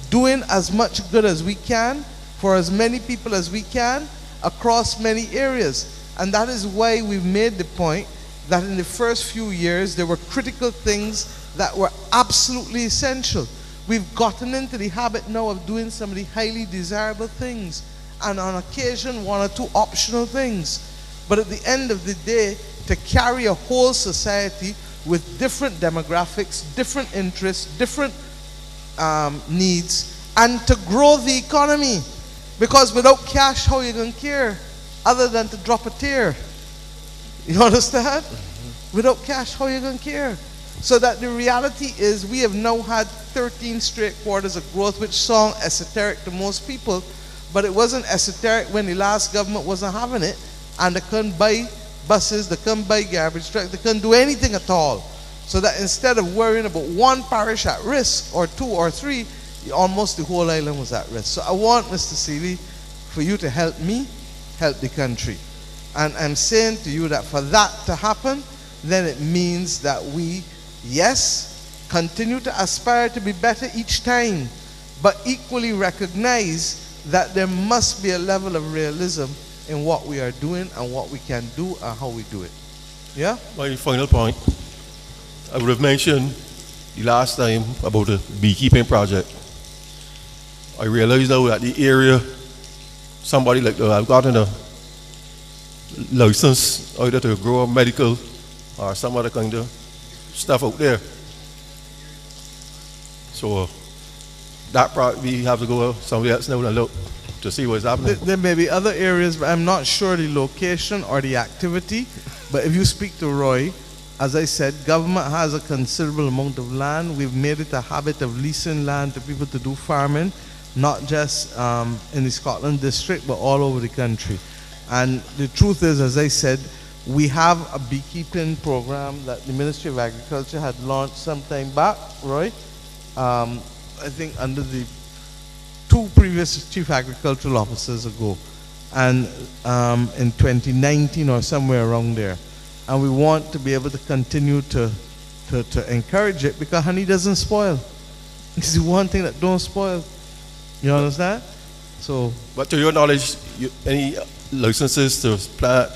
doing as much good as we can for as many people as we can across many areas. And that is why we've made the point that in the first few years there were critical things that were absolutely essential. We've gotten into the habit now of doing some of the highly desirable things, and on occasion 1 or 2 optional things. But at the end of the day, to carry a whole society with different demographics, different interests, different needs, and to grow the economy. Because without cash, how are you going to care? Other than to drop a tear. You understand? Without cash, how are you going to care? So that the reality is we have now had 13 straight quarters of growth, which sound esoteric to most people, but it wasn't esoteric when the last government wasn't having it, and they couldn't buy buses, they couldn't buy garbage trucks, they couldn't do anything at all. So that instead of worrying about one parish at risk, or 2 or 3, almost the whole island was at risk. So I want, Mr. Seeley, for you to help me, help the country. And I'm saying to you that for that to happen, then it means that we, yes, continue to aspire to be better each time, but equally recognize that there must be a level of realism in what we are doing and what we can do and how we do it. Yeah? My final point, I would have mentioned the last time about the beekeeping project. I realize now that the area, somebody like I've gotten a license either to grow medical or some other kind of stuff out there. So that part we have to go somewhere else now and look to see what's happening. There may be other areas, but I'm not sure the location or the activity. But if you speak to Roy, as I said, government has a considerable amount of land. We've made it a habit of leasing land to people to do farming, not just in the Scotland district, but all over the country. And the truth is, as I said, we have a beekeeping program that the Ministry of Agriculture had launched some time back, Roy. I think under the 2 previous chief agricultural officers ago, and in 2019 or somewhere around there. And we want to be able to continue to encourage it, because honey doesn't spoil. It's the one thing that don't spoil. You understand? So, but to your knowledge, any licenses to plant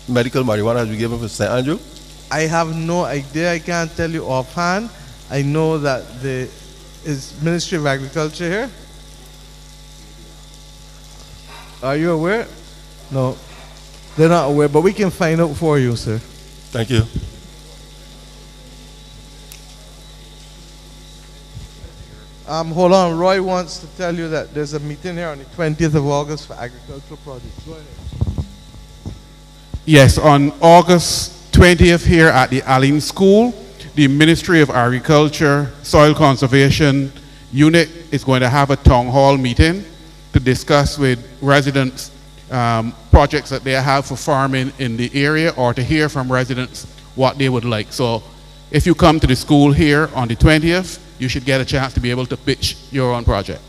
medical marijuana has been given for St. Andrew? I have no idea. I can't tell you offhand. I know that is Ministry of Agriculture here? Are you aware? No, they're not aware, but we can find out for you, sir. Thank you. Hold on, Roy wants to tell you that there's a meeting here on the 20th of August for agricultural projects. Go ahead. Yes, on August 20th here at the Allen School, the Ministry of Agriculture Soil Conservation Unit is going to have a town hall meeting to discuss with residents projects that they have for farming in the area, or to hear from residents what they would like. So if you come to the school here on the 20th, you should get a chance to be able to pitch your own project.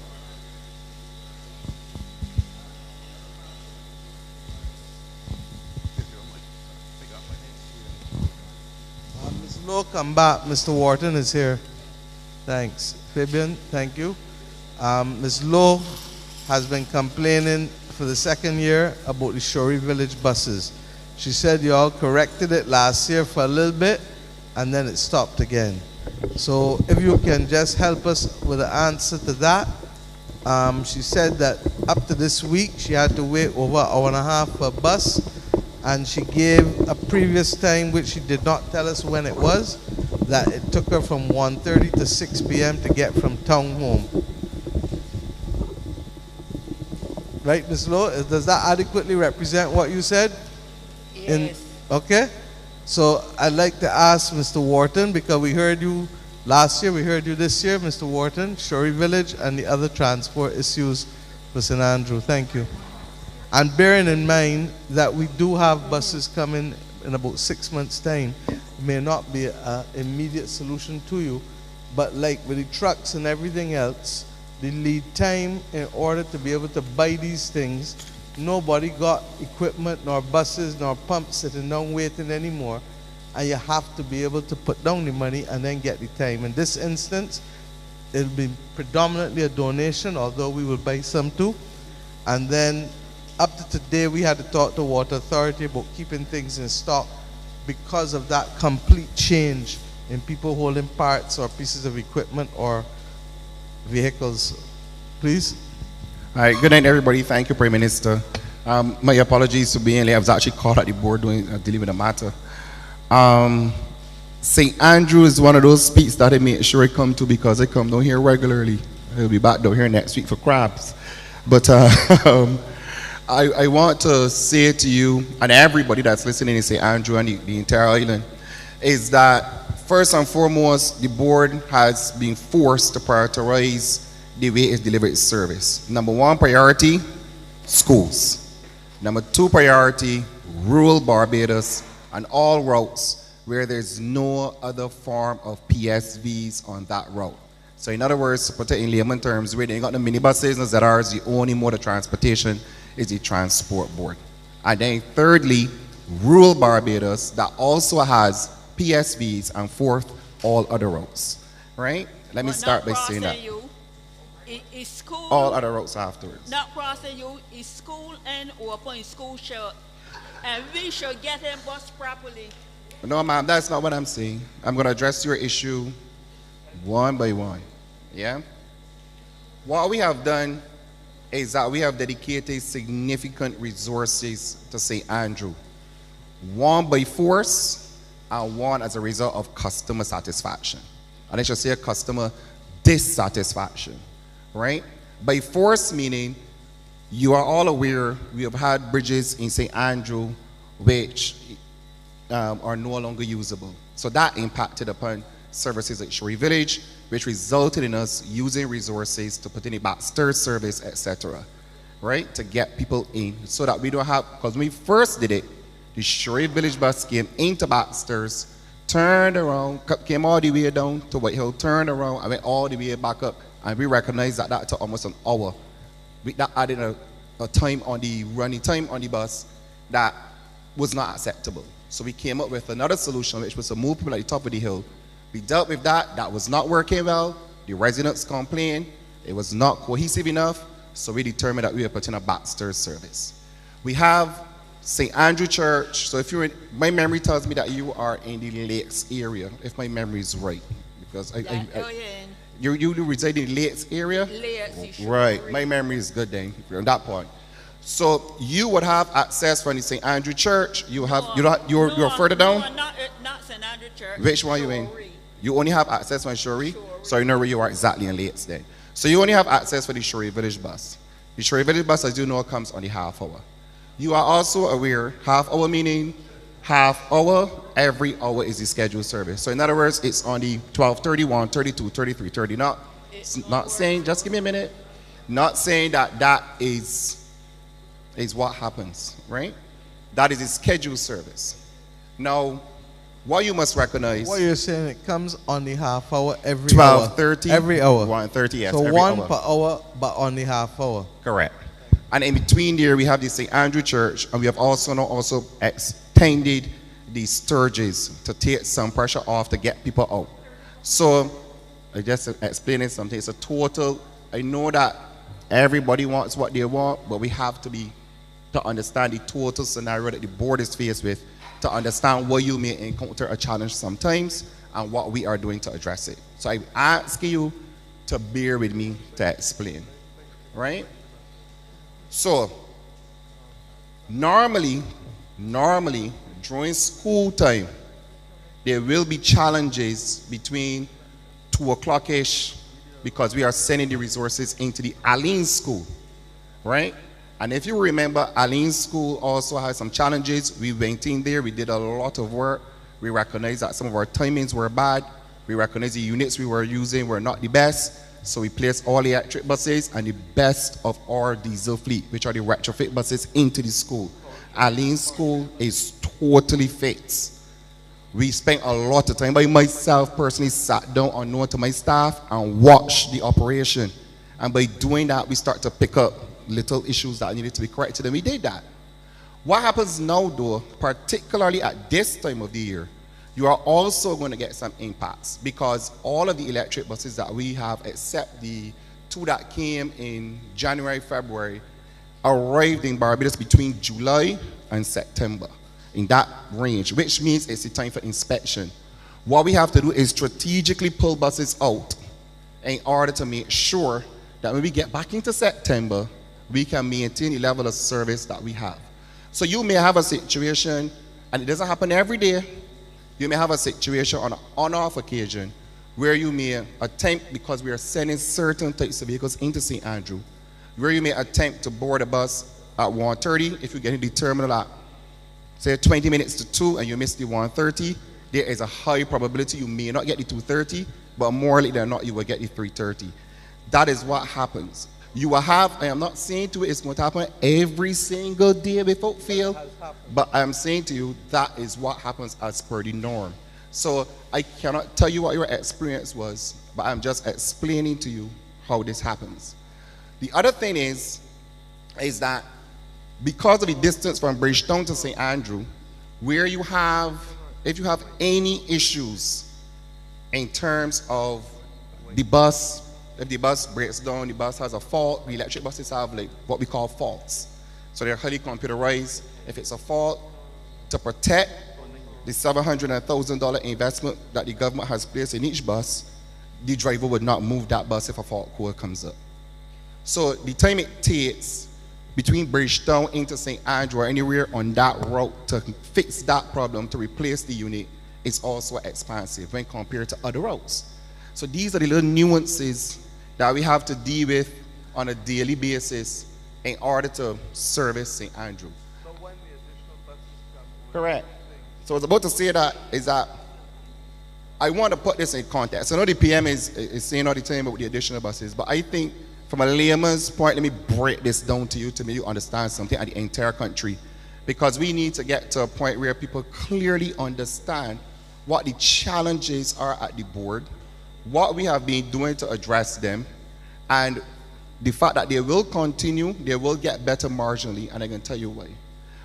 Ms. Lowe, come back. Mr. Wharton is here. Thanks. Fabian, thank you. Ms. Lowe has been complaining for the 2nd year about the Shorey Village buses. She said y'all corrected it last year for a little bit, and then it stopped again. So if you can just help us with an answer to that. She said that up to this week she had to wait over an hour and a half for a bus, and she gave a previous time, which she did not tell us when it was, that it took her from 1:30 to 6 p.m. to get from town home. Right, Ms. Lowe? Does that adequately represent what you said? Yes. Okay. So I'd like to ask Mr. Wharton, because we heard you last year, we heard you this year, Mr. Wharton, Shorey Village, and the other transport issues for St. Andrew. Thank you. And bearing in mind that we do have buses coming in about 6 months' time, it may not be an immediate solution to you, but like with the trucks and everything else, the lead time in order to be able to buy these things, nobody got equipment, nor buses, nor pumps sitting down waiting anymore, and you have to be able to put down the money and then get the time. In this instance, it'll be predominantly a donation, although we will buy some too. And then up to today, we had to talk to Water Authority about keeping things in stock because of that complete change in people holding parts or pieces of equipment or vehicles. Please. All right, good night, everybody. Thank you, Prime Minister. My apologies for being late. I was actually called at the board dealing with the matter. St. Andrew is one of those speaks that I make sure I come to, because I come down here regularly. I'll be back down here next week for crabs. But I want to say to you and everybody that's listening in St. Andrew and the entire island, is that first and foremost, the board has been forced to prioritize the way it's delivered its service. Number 1 priority, schools. Number 2 priority, rural Barbados and all routes where there's no other form of PSVs on that route. So in other words, to put it in layman terms, where they got the minibuses and ZRs, the only mode of transportation is the transport board. And then thirdly, rural Barbados that also has PSVs, and 4th, all other routes. Right? Let me start by saying that. is school. All other routes afterwards. Not crossing you, is school and open school shut. And we should get them bus properly. No, ma'am, that's not what I'm saying. I'm going to address your issue one by one. Yeah? What we have done is that we have dedicated significant resources to St. Andrew. One by force and one as a result of customer satisfaction. And I should say customer dissatisfaction, right? By force meaning you are all aware we have had bridges in St. Andrew which are no longer usable. So that impacted upon services at Shorey Village, which resulted in us using resources to put in a backstairs service, etc., right, to get people in so that we don't have, because when we first did it, the Shorey Village bus came into backstairs, turned around, came all the way down to Whitehill, turned around, and went all the way back up, and we recognized that that took almost an hour. That added a time on the running time on the bus that was not acceptable. So we came up with another solution, which was to move people at the top of the hill. We dealt with that. That was not working well. The residents complained. It was not cohesive enough. So we determined that we were putting a backstairs service. We have St. Andrew Church. So if you're in, my memory tells me that you are in the Lakes area, if my memory is right. Because you reside in the Lakes area? Lakes, right. My memory is good then, on that point. So you would have access from the St. Andrew Church. You have you're further down? No, not St. Andrew Church. Which one are you in? You only have access from Shorey? So you know where you are exactly in Lakes then. So you only have access for the Shorey Village bus. The Shorey Village bus, as you know, comes on the half hour. You are also aware, half hour meaning half hour, every hour is the scheduled service. So in other words, it's on the 12:30, 1:32, 33:30. Not saying, just give me a minute, not saying that that is what happens, right? That is a scheduled service. Now, what you must recognize. What you're saying, it comes on the half hour every 12:30, hour. Every hour. 1:30, yes. So every one hour. per hour, but on the half hour. Correct. And in between there, we have the St. Andrew Church, and we have also now extended the Sturges to take some pressure off to get people out. So, I just explaining something. It's a total. I know that everybody wants what they want, but we have to understand the total scenario that the board is faced with, to understand where you may encounter a challenge sometimes and what we are doing to address it. So I ask you to bear with me to explain, right? So normally during school time, there will be challenges between 2 o'clock-ish because we are sending the resources into the Alene school, right? And if you remember, Alene School also has some challenges. We went in there, we did a lot of work. We recognized that some of our timings were bad. We recognized the units we were using were not the best. So we placed all the electric buses and the best of our diesel fleet, which are the retrofit buses, into the school. Alene School is totally fixed. We spent a lot of time. I myself personally sat down unknown to my staff and watched the operation. And by doing that, we start to pick up little issues that needed to be corrected, and we did that. What happens now, though, particularly at this time of the year, you are also going to get some impacts because all of the electric buses that we have, except the 2 that came in January, February, arrived in Barbados between July and September, in that range, which means it's the time for inspection. What we have to do is strategically pull buses out in order to make sure that when we get back into September, we can maintain the level of service that we have. So you may have a situation, and it doesn't happen every day, you may have a situation on an on-off occasion where you may attempt, because we are sending certain types of vehicles into St. Andrew, where you may attempt to board a bus at 1:30. If you get in the terminal at, say, 20 minutes to 2 and you miss the 1:30, there is a high probability you may not get the 2:30, but more likely than not, you will get the 3:30. That is what happens. You will have, I am not saying to you it's going to happen every single day without fail, but I am saying to you that is what happens as per the norm. So I cannot tell you what your experience was, but I'm just explaining to you how this happens. The other thing is that because of the distance from Bridgetown to St. Andrew, where you have, if you have any issues in terms of the bus if the bus breaks down, the bus has a fault, the electric buses have like what we call faults. So they're highly computerized. If it's a fault, to protect the $700,000 investment that the government has placed in each bus, the driver would not move that bus if a fault code comes up. So the time it takes between Bridgetown into St. Andrew or anywhere on that route to fix that problem, to replace the unit, is also expensive when compared to other routes. So these are the little nuances that we have to deal with on a daily basis in order to service St. Andrew. So when the additional buses come, Correct. So I was about to say that is that I want to put this in context. I know the PM is saying all the time about the additional buses, but I think from a layman's point, let me break this down to you to make you understand something at the entire country. Because we need to get to a point where people clearly understand what the challenges are at the board, what we have been doing to address them, and the fact that they will continue, they will get better marginally, and I can tell you why.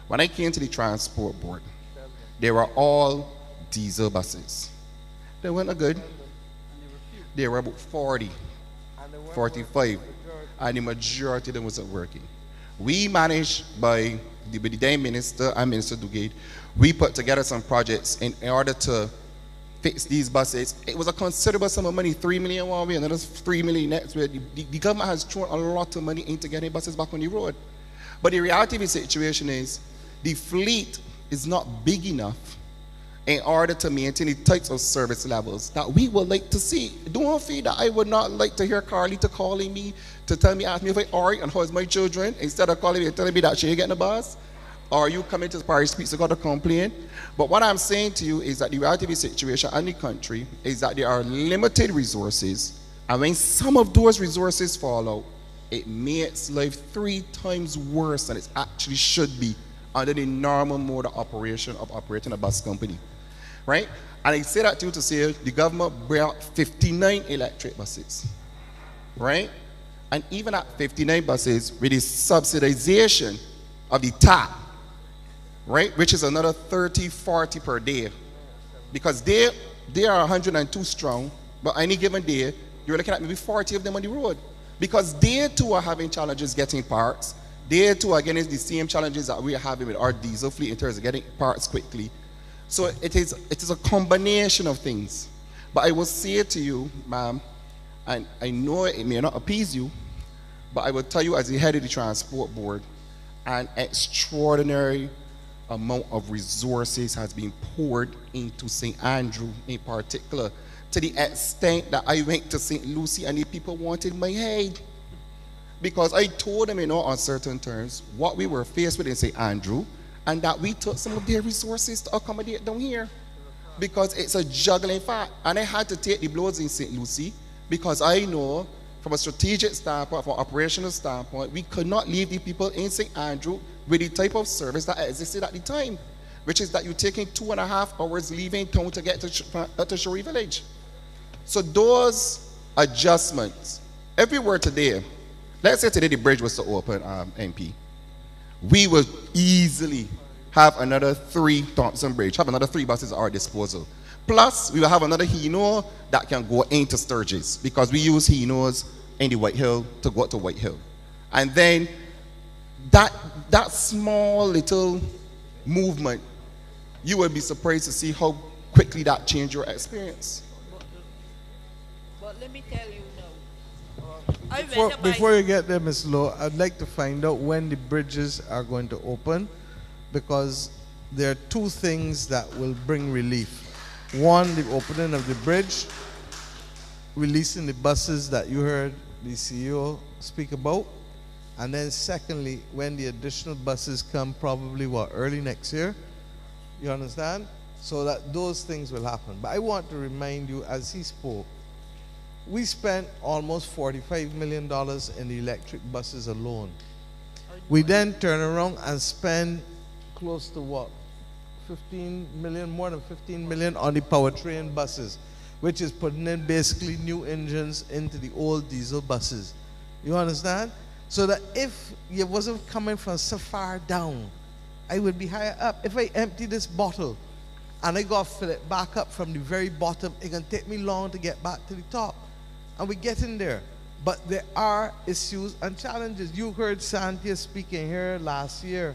When I came to the transport board, they were all diesel buses. They weren't good. They were about 40, 45, and the majority of them wasn't working. We managed by the then minister and Minister Dugade, we put together some projects in order to fix these buses. It was a considerable sum of money, 3 million one way, another 3 million next way. The government has thrown a lot of money into getting buses back on the road. But the reality of the situation is the fleet is not big enough in order to maintain the types of service levels that we would like to see. Don't feel that I would not like to hear Carlita calling me to tell me, ask me if I alright and how's my children, instead of calling me and telling me that she ain't getting a bus, or you coming to the parish speaks to God to complain. But what I'm saying to you is that the reality of the situation in the country is that there are limited resources, and when some of those resources fall out, it makes life 3 times worse than it actually should be under the normal mode of operation of operating a bus company. Right? And I say that to you to say the government brought 59 electric buses. Right? And even at 59 buses, with the subsidization of the TAP, right, which is another 30, 40 per day. Because they are 102 strong, but any given day, you're looking at maybe 40 of them on the road. Because they too are having challenges getting parts. They too are getting the same challenges that we are having with our diesel fleet in terms of getting parts quickly. So it is a combination of things. But I will say to you, ma'am, and I know it may not appease you, but I will tell you as the head of the transport board, an extraordinary amount of resources has been poured into St. Andrew in particular, to the extent that I went to St. Lucie and the people wanted my head. Because I told them, on certain terms, what we were faced with in St. Andrew, and that we took some of their resources to accommodate down here. Because it's a juggling fact. And I had to take the blows in St. Lucie, because I know from a strategic standpoint, from an operational standpoint, we could not leave the people in St. Andrew with the type of service that existed at the time, which is that you're taking 2.5 hours leaving town to get to Shuri Village. So those adjustments, everywhere today, let's say today the bridge was to open, MP, we would easily have another 3 Thompson Bridge, have another 3 buses at our disposal. Plus, we will have another Hino that can go into Sturgis, because we use Hinos in the White Hill to go to White Hill. And then that small little movement, you will be surprised to see how quickly that changed your experience. But let me tell you now. Before you get there, Ms. Lowe, I'd like to find out when the bridges are going to open, because there are 2 things that will bring relief. One, the opening of the bridge, releasing the buses that you heard the CEO speak about. And then secondly, when the additional buses come, probably early next year, you understand? So that those things will happen. But I want to remind you, as he spoke, we spent almost $45 million in the electric buses alone. We then turn around and spend close to 15 million, more than 15 million on the powertrain buses, which is putting in basically new engines into the old diesel buses. You understand? So that if you wasn't coming from so far down, I would be higher up. If I empty this bottle and I got to fill it back up from the very bottom, it can take me long to get back to the top. And we get in there. But there are issues and challenges. You heard Santia speaking here last year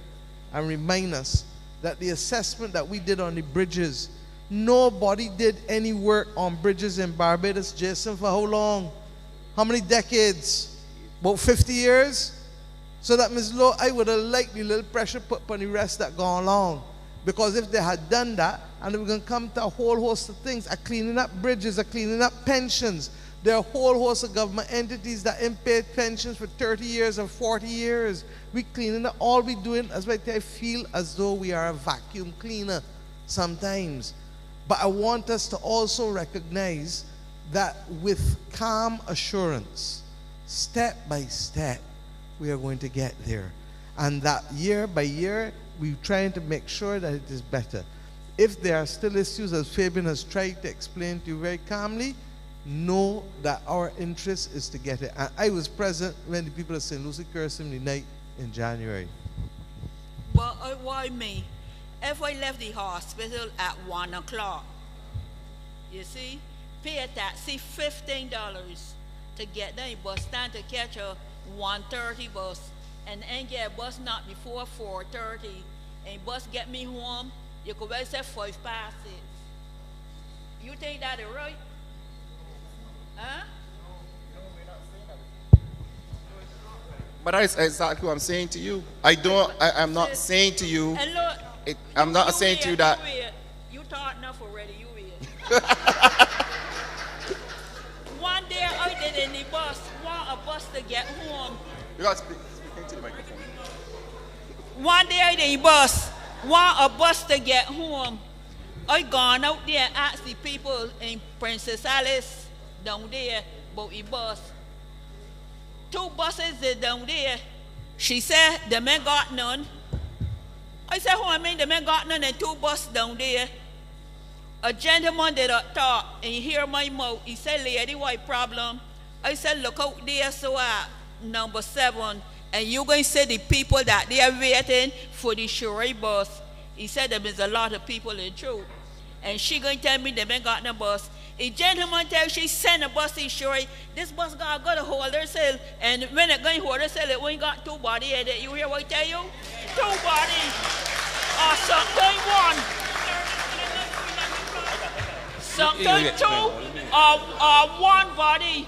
and remind us that the assessment that we did on the bridges, nobody did any work on bridges in Barbados, Jason, for how long? How many decades? About 50 years? So that, Ms. Lowe, I would have liked the little pressure put on the rest that gone along. Because if they had done that, and we're going to come to a whole host of things, cleaning up bridges, cleaning up pensions. There are a whole host of government entities that ain't paid pensions for 30 years or 40 years. We cleaning up. All we doing, as I feel as though we are a vacuum cleaner sometimes. But I want us to also recognize that with calm assurance, step by step, we are going to get there. And that year by year, we're trying to make sure that it is better. If there are still issues, as Fabian has tried to explain to you very calmly, know that our interest is to get it. And I was present when the people of St. Lucie cursed him the night in January. Well, why me? If I left the hospital at 1 o'clock, you see, pay a taxi $15 to get down the bus stand to catch a 1:30 bus, and then get a bus not before 4:30, and bus get me home, you could well say 5 past 6. You think that is right? Huh? But that's exactly what I'm saying to you. I'm not saying to you. And look, I'm not saying to you that. You thought enough already, you wait. One day I did in the bus, want a bus to get home. You got to speak into the microphone. One day I did the bus, want a bus to get home. I gone out there and asked the people in Princess Alice down there about the bus. 2 buses is down there. She said, the men got none. I said, I mean, the men got none and 2 buses down there. A gentleman did a talk and he hear my mouth. He said, lady, what problem? I said, look out there, so number 7. And you going to see the people that they are waiting for the Shuri bus. He said, there is a lot of people in truth. And she going to tell me they ain't got no bus. A gentleman tells she send a bus to Shuri. This bus got to hold herself. And when it going to hold herself, it ain't got 2 bodies in it. You hear what I tell you? 2 bodies. Or something 1. Something 2 or 1 body.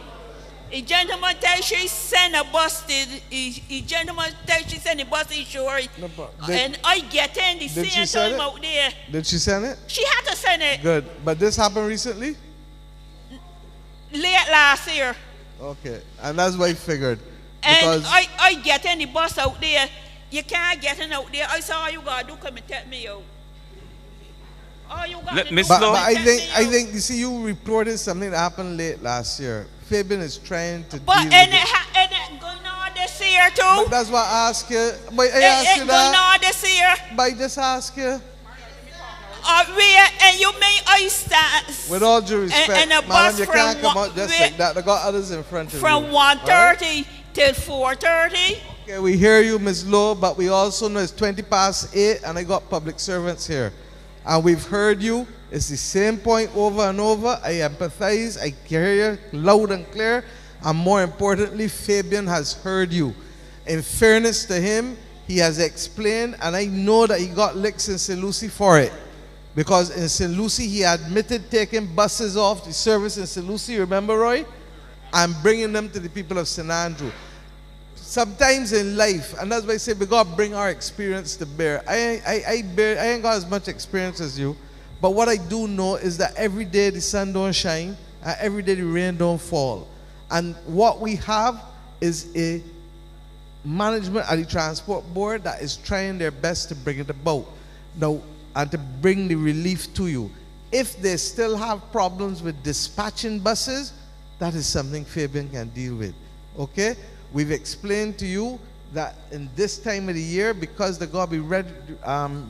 A gentleman tells she send a bus to a gentleman tells she send a bus to Shuri. No, and I get in the same time out there. Did she send it? She had to send it. Good. But this happened recently? Late last year. Okay. And that's what I figured. And I get in the bus out there. You can't get in out there. I said, all you got to do, come and take me out. All you got to do, but I think, you see, you reported something that happened late last year. Fabian is trying to deal with it. It going on this year too. But that's why I ask you. But I ask you that. Going on this year. But I just ask you. And you may I stand. With all due respect, madam, you can't come out just like that. They got others in front of you. From 1:30 till 4:30. Okay, we hear you, Ms. Lowe, but we also know it's 20 past 8 and I got public servants here. And we've heard you. It's the same point over and over. I empathize. I hear you loud and clear. And more importantly, Fabian has heard you. In fairness to him, he has explained, and I know that he got licks in St. Lucie for it. Because in St. Lucie, he admitted taking buses off the service in St. Lucie, remember, Roy? And bringing them to the people of St. Andrew. Sometimes in life, and that's why I say we got to bring our experience to bear. I ain't got as much experience as you. But what I do know is that every day the sun don't shine, and every day the rain don't fall. And what we have is a management at the transport board that is trying their best to bring it about. Now, and to bring the relief to you. If they still have problems with dispatching buses, that is something Fabian can deal with. Okay? We've explained to you that in this time of the year, because they're going to be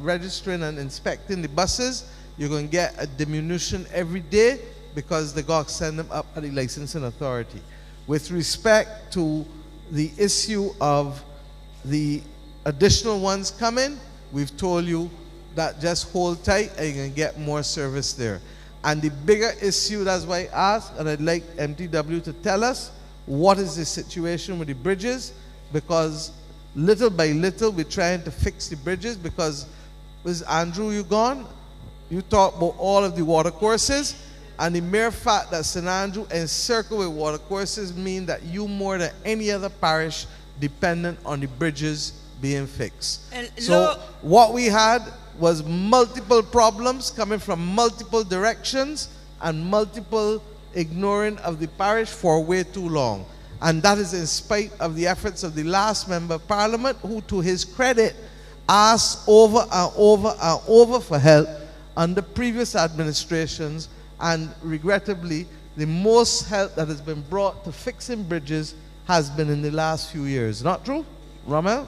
registering and inspecting the buses, you're going to get a diminution every day because they're going to send them up at the licensing authority. With respect to the issue of the additional ones coming, we've told you that just hold tight and you're going to get more service there. And the bigger issue, that's why I asked, and I'd like MTW to tell us, what is the situation with the bridges, because little by little we're trying to fix the bridges. Because, was Andrew, you gone? You talked about all of the water courses, and the mere fact that St. Andrew encircled with water courses mean that you more than any other parish dependent on the bridges being fixed. So what we had was multiple problems coming from multiple directions and multiple ignoring of the parish for way too long. And that is in spite of the efforts of the last member of parliament, who, to his credit, asked over and over and over for help under previous administrations, and regrettably, the most help that has been brought to fixing bridges has been in the last few years. Not true? Rommel?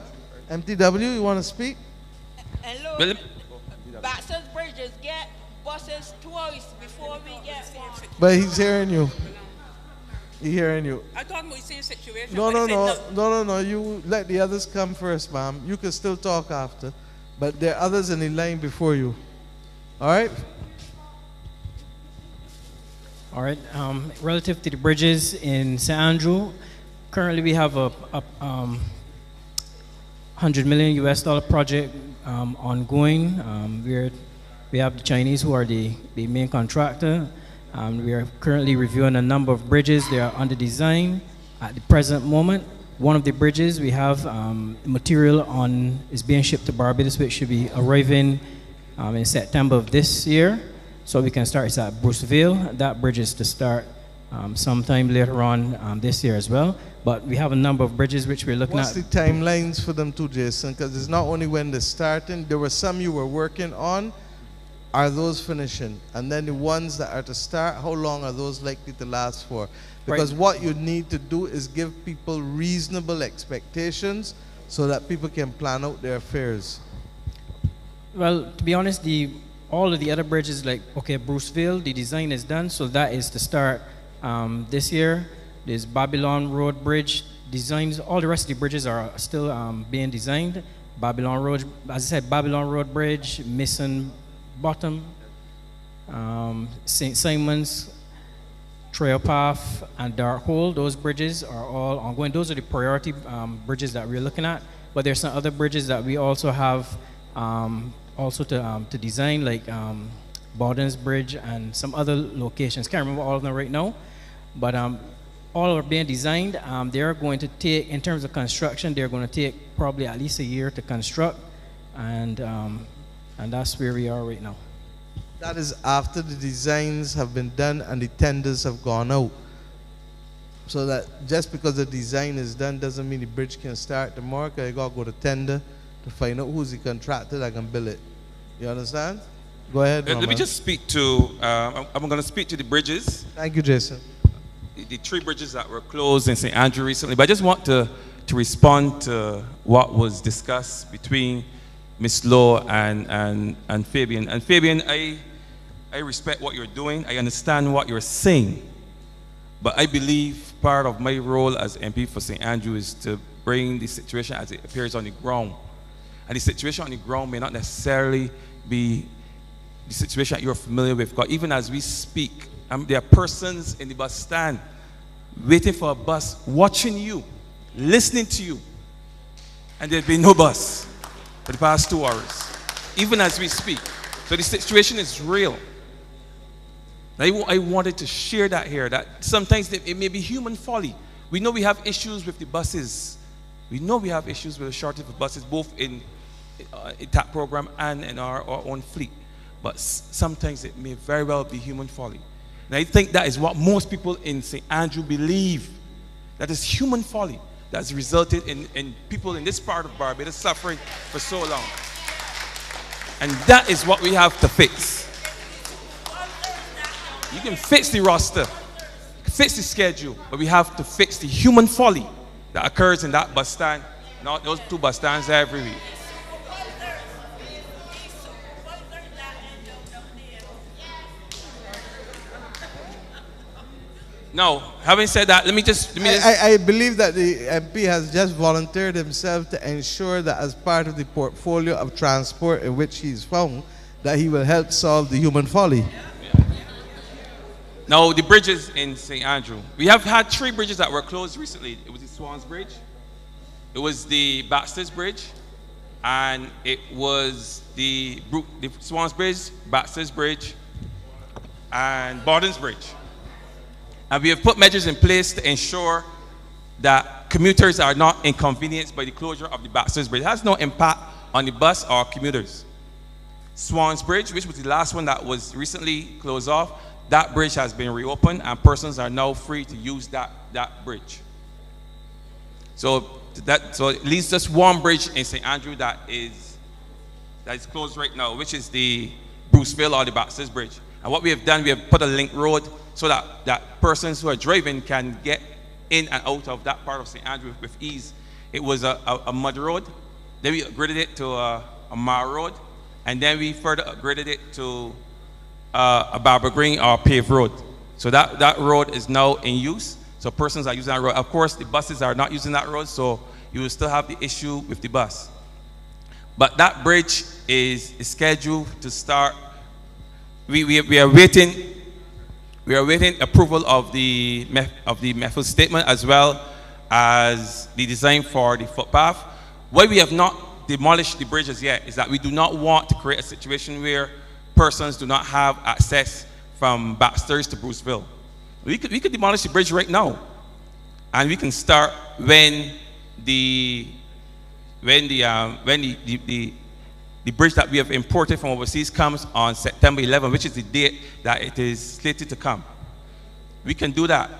MTW, you want to speak? Hello. Baxter's bridges get buses twice before we get one. But he's hearing you. He's hearing you. I thought we same situation. No. You let the others come first, ma'am. You can still talk after. But there are others in the line before you. All right? All right. Relative to the bridges in St. Andrew, currently we have a $100 million US project ongoing. We have the Chinese who are the main contractor. We are currently reviewing a number of bridges. They are under design at the present moment. One of the bridges we have material is being shipped to Barbados, which should be arriving in September of this year. So we can start. It's at Bruceville. That bridge is to start sometime later on this year as well. But we have a number of bridges which we're looking at. What's the timelines for them too, Jason? Because it's not only when they're starting. There were some you were working on. Are those finishing? And then the ones that are to start, how long are those likely to last for? Because what you need to do is give people reasonable expectations so that people can plan out their affairs. Well, to be honest, all of the other bridges, like, okay, Bruceville, the design is done, so that is to start this year. There's Babylon Road Bridge designs. All the rest of the bridges are still being designed. Babylon Road, as I said, Babylon Road Bridge, Mason Bottom, St. Simon's, Trail Path, and Dark Hole. Those bridges are all ongoing. Those are the priority bridges that we're looking at. But there's some other bridges that we also have to design, like Bawden's Bridge and some other locations. Can't remember all of them right now, but all are being designed. They're going to take, in terms of construction, they're going to take probably at least a year to construct, and that's where we are right now. That is after the designs have been done and the tenders have gone out. So that just because the design is done doesn't mean the bridge can start tomorrow, because you got to go to tender to find out who's the contractor that can build it. You understand? Go ahead, Let me just speak to, I'm going to speak to the bridges. Thank you, Jason. The 3 bridges that were closed in St. Andrew recently, but I just want to respond to what was discussed between Ms. Law and Fabian. And Fabian, I respect what you're doing. I understand what you're saying. But I believe part of my role as MP for St. Andrew is to bring the situation as it appears on the ground. And the situation on the ground may not necessarily be the situation that you're familiar with. Because even as we speak, there are persons in the bus stand waiting for a bus, watching you, listening to you. And there's been no bus for the past 2 hours, even as we speak. So the situation is real. I wanted to share that here, that sometimes it may be human folly. We know we have issues with the buses. We know we have issues with the shortage of buses, both in TAP program and in our own fleet. But sometimes it may very well be human folly. And I think that is what most people in St. Andrew believe. That is human folly that has resulted in people in this part of Barbados suffering for so long. And that is what we have to fix. You can fix the roster, you can fix the schedule, but we have to fix the human folly that occurs in that bus stand, not those 2 bus stands every week. Now, having said that, let me just... I believe that the MP has just volunteered himself to ensure that as part of the portfolio of transport in which he's found, that he will help solve the human folly. Now, the bridges in St. Andrew. We have had 3 bridges that were closed recently. It was the Swans Bridge, it was the Baxter's Bridge, and it was the Swans Bridge, Baxter's Bridge, and Borden's Bridge. And we have put measures in place to ensure that commuters are not inconvenienced by the closure of the Baxter's Bridge. It has no impact on the bus or commuters. Swans Bridge, which was the last one that was recently closed off, that bridge has been reopened and persons are now free to use that bridge. So it leaves just one bridge in St. Andrew that is closed right now, which is the Bruceville or the Baxter's Bridge. And what we have done, we have put a link road so that persons who are driving can get in and out of that part of St. Andrew with ease. It was a mud road. Then we upgraded it to a mar road. And then we further upgraded it to a BRGIE or paved road. So that road is now in use. So persons are using that road. Of course, the buses are not using that road, so you will still have the issue with the bus. But that bridge is scheduled to start. We are waiting approval of the method statement as well as the design for the footpath. Why we have not demolished the bridges yet is that we do not want to create a situation where persons do not have access from Baxter's to Bruceville. We could demolish the bridge right now, and we can start when the bridge that we have imported from overseas comes on September 11, which is the date that it is slated to come. We can do that,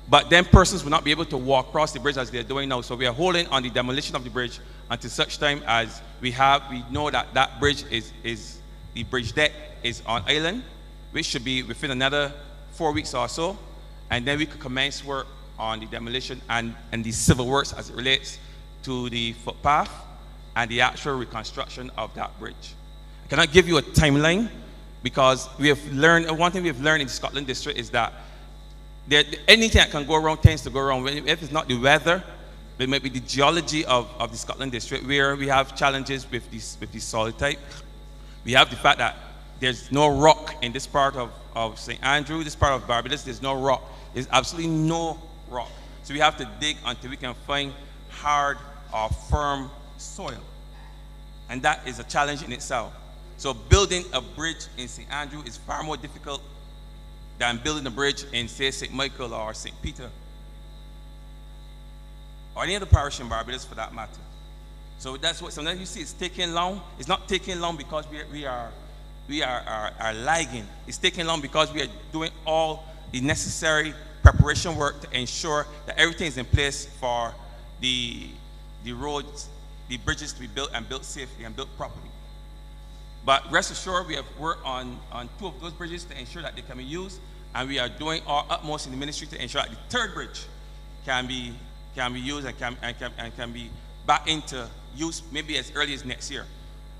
but then persons will not be able to walk across the bridge as they're doing now. So we are holding on the demolition of the bridge until such time as we know that that bridge the bridge deck is on island, which should be within another 4 weeks or so, and then we could commence work on the demolition and the civil works as it relates to the footpath and the actual reconstruction of that bridge. I cannot give you a timeline because we have learned, one thing we have learned in the Scotland district is that anything that can go wrong tends to go wrong. If it's not the weather, it might be the geology of the Scotland district where we have challenges with the soil type. We have the fact that there's no rock in this part of St. Andrew, this part of Barbados, there's no rock. There's absolutely no rock. So we have to dig until we can find hard or firm soil. And that is a challenge in itself. So building a bridge in St. Andrew is far more difficult than building a bridge in, say, St. Michael or St. Peter, or any other parish in Barbados for that matter. So that's what sometimes you see it's taking long. It's not taking long because we are lagging. It's taking long because we are doing all the necessary preparation work to ensure that everything is in place for the roads, the bridges to be built and built safely and built properly. But rest assured, we have worked on 2 of those bridges to ensure that they can be used, and we are doing our utmost in the ministry to ensure that the 3rd bridge can be used and can be back into use maybe as early as next year.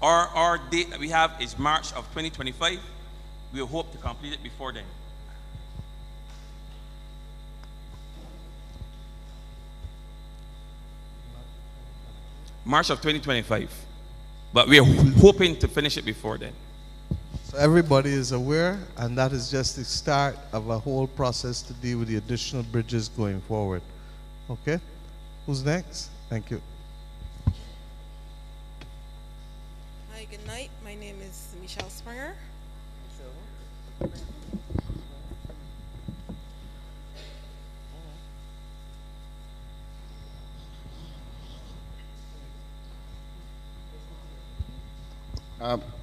Our date that we have is March of 2025. We hope to complete it before then. March of 2025. But we are hoping to finish it before then. So everybody is aware, and that is just the start of a whole process to deal with the additional bridges going forward. Okay? Who's next? Thank you. Hi, good night. My name is Michelle Springer.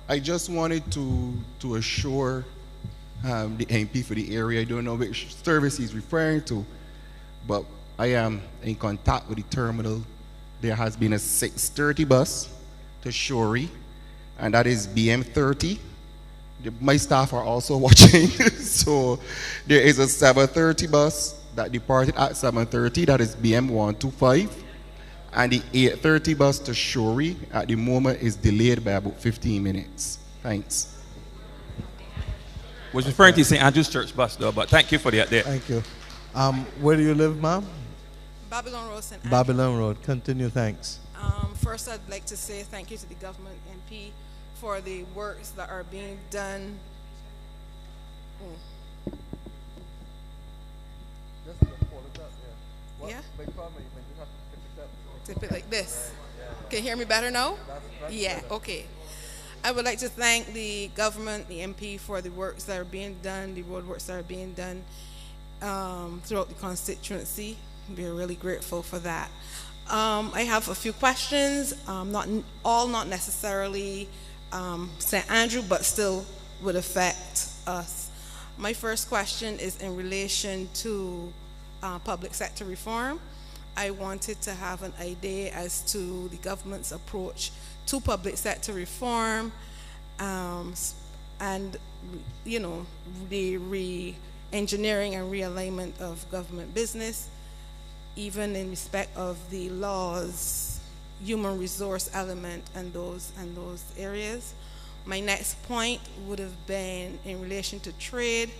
I just wanted to assure the MP for the area, I don't know which service he's referring to, but I am in contact with the terminal. There has been a 6:30 bus to Shorey, and that is BM30. My staff are also watching, so there is a 7:30 bus that departed at 7:30, that is BM125. And the 8:30 bus to Shorey at the moment is delayed by about 15 minutes. Thanks. Was referring to St. Andrew's Church bus though, but thank you for the update. Thank you. Where do you live, ma'am? Babylon Road, St. Andrew. Babylon Road. Continue, thanks. First, I'd like to say thank you to the government MP for the works that are being done. Tip it like this. Can you hear me better now? Yeah, okay. I would like to thank the government, the MP, for the works that are being done, the road works that are being done throughout the constituency. We're really grateful for that. I have a few questions, not necessarily St. Andrew, but still would affect us. My first question is in relation to public sector reform. I wanted to have an idea as to the government's approach to public sector reform, and the re-engineering and realignment of government business, even in respect of the laws, human resource element, and those areas. My next point would have been in relation to trade.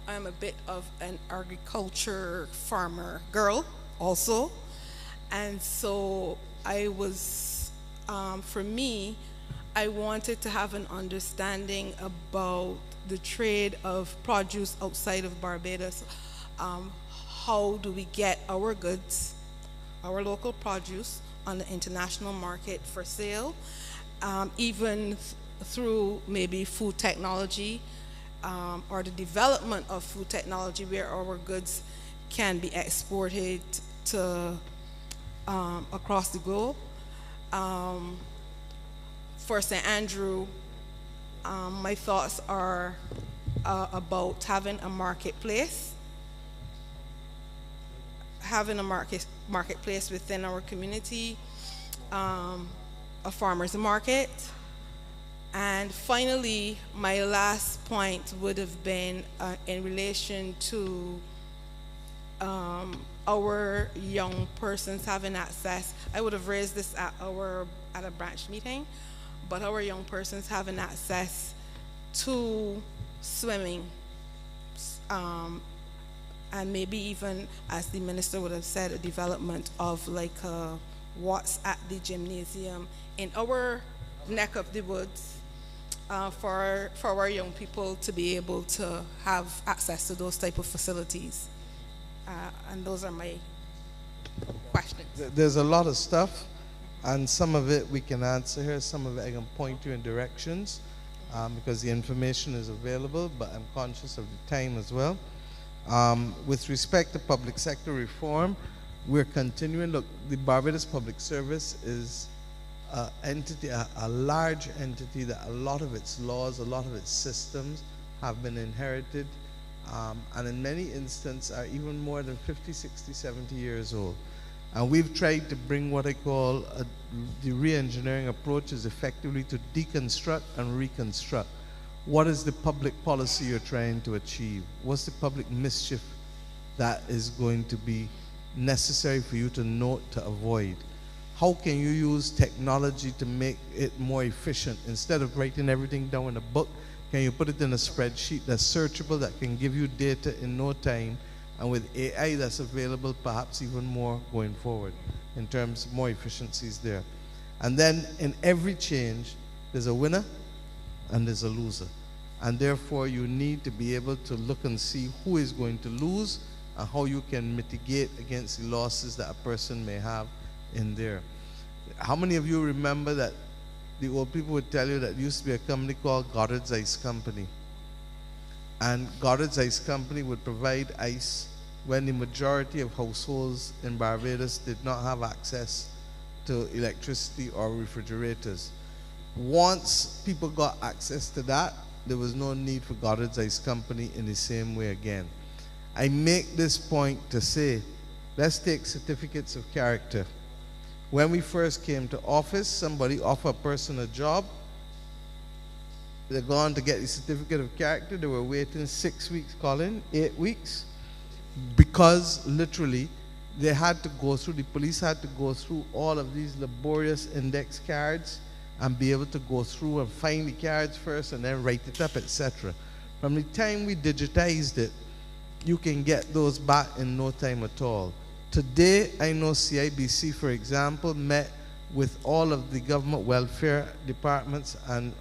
I'm a bit of an agriculture farmer girl also, and so I was, for me, I wanted to have an understanding about the trade of produce outside of Barbados. How do we get our goods, our local produce, on the international market for sale, even through maybe food technology, or the development of food technology where our goods can be exported to across the globe. For St. Andrew, my thoughts are about having a marketplace, marketplace within our community, a farmer's market. And finally, my last point would have been in relation to our young persons having access. I would have raised this at a branch meeting, but our young persons having access to swimming, and maybe even, as the minister would have said, a development of like what's at the gymnasium in our neck of the woods, for our young people to be able to have access to those type of facilities. And those are my questions. There's a lot of stuff, and some of it we can answer here, some of it I can point you in directions, because the information is available, but I'm conscious of the time as well. With respect to public sector reform, we're continuing. Look, the Barbados Public Service is entity, a large entity that a lot of its laws, a lot of its systems have been inherited, and in many instances are even more than 50, 60, 70 years old. And we've tried to bring what I call the re-engineering approach is effectively to deconstruct and reconstruct. What is the public policy you're trying to achieve? What's the public mischief that is going to be necessary for you to note, to avoid? How can you use technology to make it more efficient? Instead of writing everything down in a book, can you put it in a spreadsheet that's searchable, that can give you data in no time, and with AI that's available, perhaps even more going forward in terms of more efficiencies there. And then in every change, there's a winner and there's a loser. And therefore, you need to be able to look and see who is going to lose and how you can mitigate against the losses that a person may have in there. How many of you remember that the old people would tell you that there used to be a company called Goddard's Ice Company? And Goddard's Ice Company would provide ice when the majority of households in Barbados did not have access to electricity or refrigerators. Once people got access to that, there was no need for Goddard's Ice Company in the same way again. I make this point to say, let's take certificates of character. When we first came to office, somebody offered a person a job. They're gone to get the certificate of character. They were waiting 6 weeks, Colin, 8 weeks, because literally they had to go through, the police had to go through all of these laborious index cards and be able to go through and find the cards first and then write it up, etc. From the time we digitized it, you can get those back in no time at all. Today, I know CIBC, for example, met with all of the government welfare departments and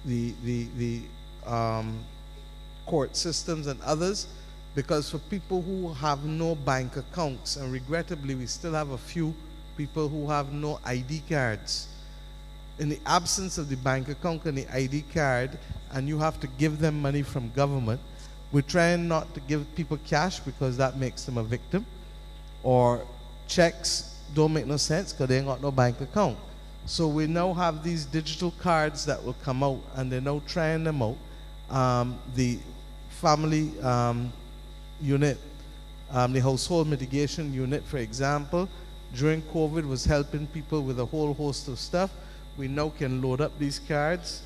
the court systems and others. Because for people who have no bank accounts, and regrettably we still have a few people who have no ID cards, in the absence of the bank account and the ID card, and you have to give them money from government, we're trying not to give people cash because that makes them a victim, or checks don't make no sense because they ain't got no bank account. So we now have these digital cards that will come out, and they're now trying them out. The family unit, the household mitigation unit, for example, during COVID was helping people with a whole host of stuff. We now can load up these cards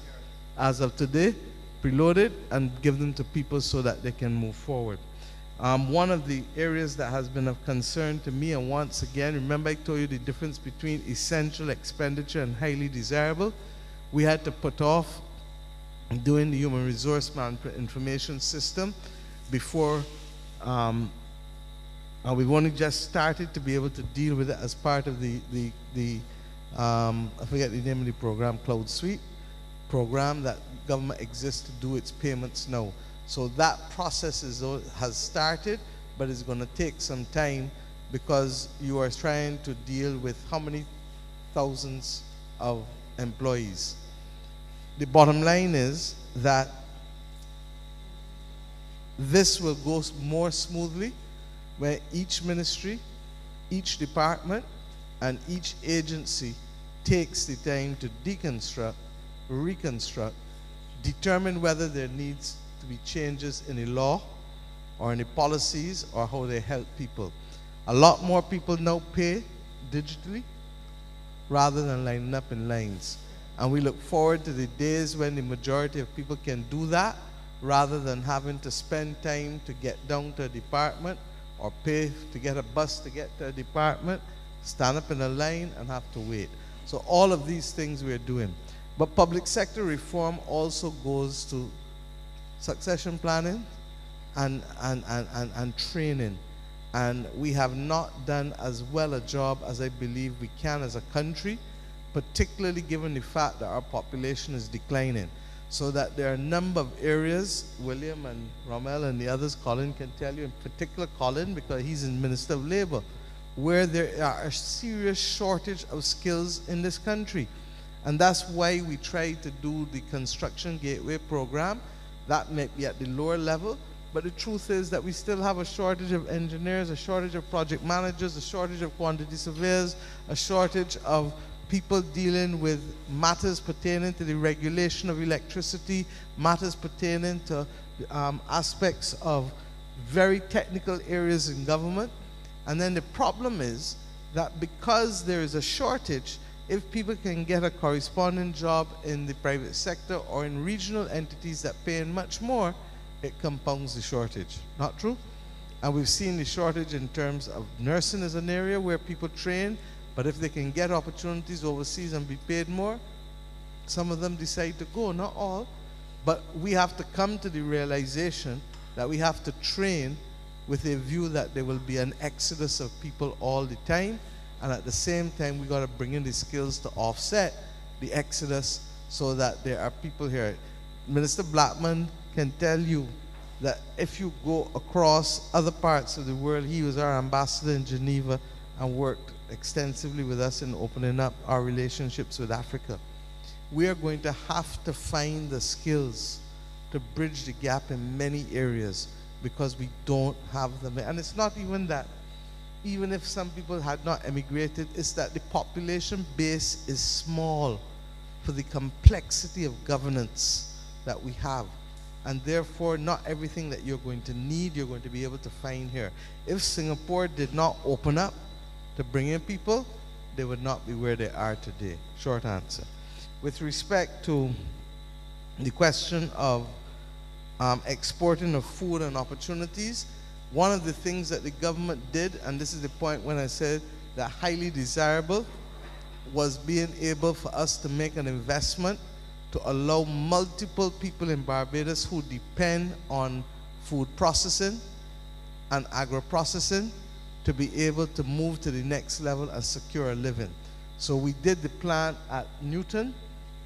as of today, preloaded, and give them to people so that they can move forward. One of the areas that has been of concern to me, and once again, remember I told you the difference between essential expenditure and highly desirable. We had to put off doing the human resource management information system before, we've only just started to be able to deal with it as part of the I forget the name of the program, Cloud Suite program that government exists to do its payments now. So that process has started, but it's going to take some time because you are trying to deal with how many thousands of employees. The bottom line is that this will go more smoothly where each ministry, each department, and each agency takes the time to deconstruct, reconstruct, determine whether there needs to be changes in the law or in the policies or how they help people. A lot more people now pay digitally rather than lining up in lines. And we look forward to the days when the majority of people can do that rather than having to spend time to get down to a department or pay to get a bus to get to a department, stand up in a line and have to wait. So all of these things we're doing. But public sector reform also goes to succession planning and training. And we have not done as well a job as I believe we can as a country, particularly given the fact that our population is declining. So that there are a number of areas, William and Rommel and the others, Colin can tell you, in particular Colin, because he's in Minister of Labor, where there are a serious shortage of skills in this country. And that's why we try to do the Construction Gateway program. That may be at the lower level, but the truth is that we still have a shortage of engineers, a shortage of project managers, a shortage of quantity surveyors, a shortage of people dealing with matters pertaining to the regulation of electricity, matters pertaining to aspects of very technical areas in government. And then the problem is that because there is a shortage, if people can get a corresponding job in the private sector or in regional entities that pay much more, it compounds the shortage. Not true? And we've seen the shortage in terms of nursing as an area where people train, but if they can get opportunities overseas and be paid more, some of them decide to go, not all. But we have to come to the realization that we have to train with a view that there will be an exodus of people all the time, and at the same time we got to bring in the skills to offset the exodus so that there are people here. Minister Blackman can tell you that if you go across other parts of the world, he was our ambassador in Geneva and worked extensively with us in opening up our relationships with Africa. We are going to have to find the skills to bridge the gap in many areas because we don't have them. And it's not even that, even if some people had not emigrated, it's that the population base is small for the complexity of governance that we have. And therefore, not everything that you're going to need, you're going to be able to find here. If Singapore did not open up to bring in people, they would not be where they are today. Short answer. With respect to the question of exporting of food and opportunities, one of the things that the government did, and this is the point when I said that highly desirable, was being able for us to make an investment to allow multiple people in Barbados who depend on food processing and agro-processing to be able to move to the next level and secure a living. So we did the plant at Newton,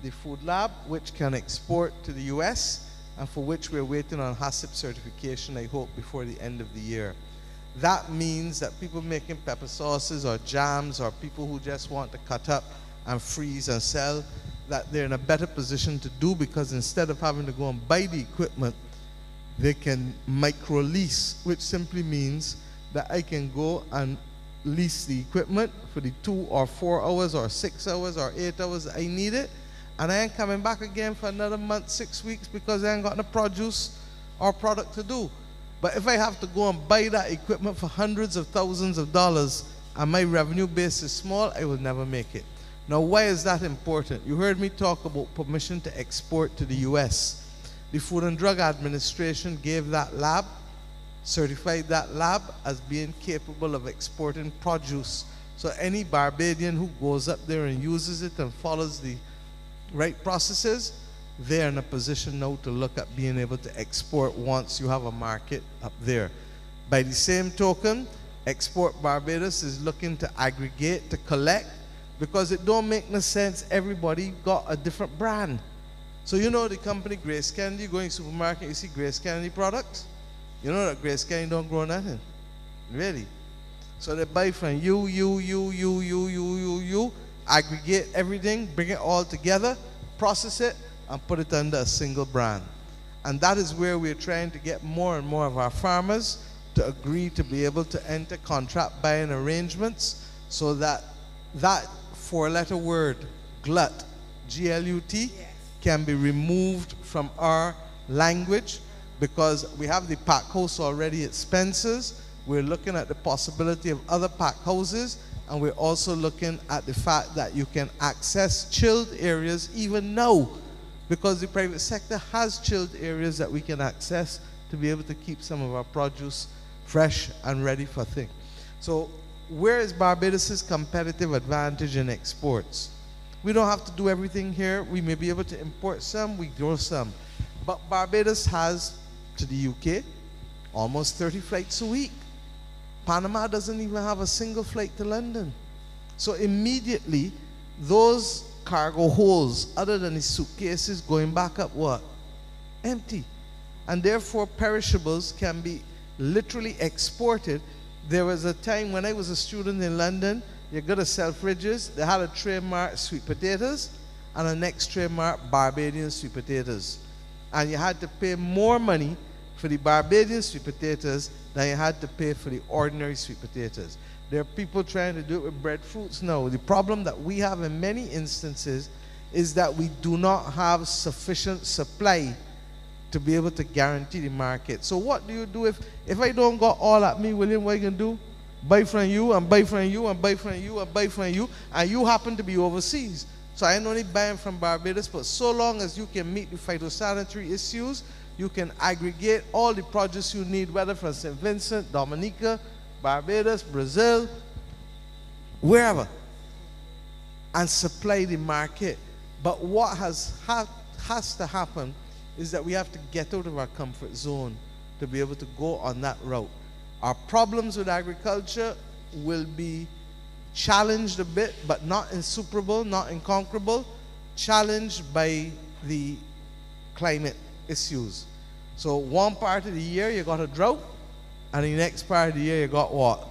the food lab, which can export to the US, and for which we're waiting on HACCP certification, I hope, before the end of the year. That means that people making pepper sauces or jams, or people who just want to cut up and freeze and sell, that they're in a better position to do, because instead of having to go and buy the equipment, they can micro-lease, which simply means that I can go and lease the equipment for the 2 or 4 hours or 6 hours or 8 hours I need it, and I ain't coming back again for another month, 6 weeks, because I ain't got no produce or product to do. But if I have to go and buy that equipment for hundreds of thousands of dollars and my revenue base is small, I will never make it. Now, why is that important? You heard me talk about permission to export to the US. The Food and Drug Administration gave that lab, certified that lab as being capable of exporting produce. So any Barbadian who goes up there and uses it and follows the right processes, they're in a position now to look at being able to export once you have a market up there. By the same token, Export Barbados is looking to aggregate, to collect, because it don't make no sense everybody got a different brand. So you know the company Grace Candy, you go in the supermarket, you see Grace Candy products? You know that Grace Candy don't grow nothing. Really. So they buy from you, aggregate everything, bring it all together, process it, and put it under a single brand. And that is where we're trying to get more and more of our farmers to agree to be able to enter contract buying arrangements, so that that 4-letter word, glut, G-L-U-T, can be removed from our language, because we have the pack house already at Spencer's. We're looking at the possibility of other pack houses, and we're also looking at the fact that you can access chilled areas even now, because the private sector has chilled areas that we can access to be able to keep some of our produce fresh and ready for thing. So where is Barbados's competitive advantage in exports? We don't have to do everything here. We may be able to import some, we grow some. But Barbados has, to the UK, almost 30 flights a week. Panama doesn't even have a single flight to London. So immediately, those cargo holds, other than the suitcases, going back up what? Empty. And therefore, perishables can be literally exported. There was a time when I was a student in London, you go to Selfridges, they had a trademark sweet potatoes, and a next trademark Barbadian sweet potatoes. And you had to pay more money for the Barbadian sweet potatoes than you had to pay for the ordinary sweet potatoes. There are people trying to do it with breadfruits now. The problem that we have in many instances is that we do not have sufficient supply to be able to guarantee the market. So what do you do if I don't got all at me, William? What you can do? Buy from you, and buy from you, and buy from you, and buy from you, and you happen to be overseas. So I ain't only buying from Barbados, but so long as you can meet the phytosanitary issues, you can aggregate all the produce you need, whether from St. Vincent, Dominica, Barbados, Brazil, wherever, and supply the market. But what has to happen is that we have to get out of our comfort zone to be able to go on that route. Our problems with agriculture will be challenged a bit, but not insuperable, not inconquerable, challenged by the climate issues. So one part of the year you got a drought, and the next part of the year you got what?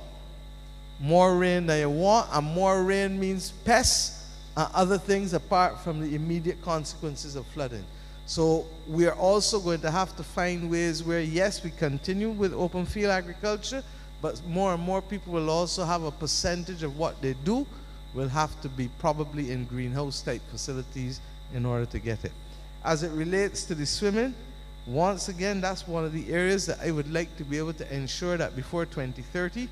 More rain than you want, and more rain means pests and other things apart from the immediate consequences of flooding. So we are also going to have to find ways where, yes, we continue with open field agriculture, but more and more people will also have a percentage of what they do will have to be probably in greenhouse type facilities in order to get it. As it relates to the swimming, once again, that's one of the areas that I would like to be able to ensure that before 2030,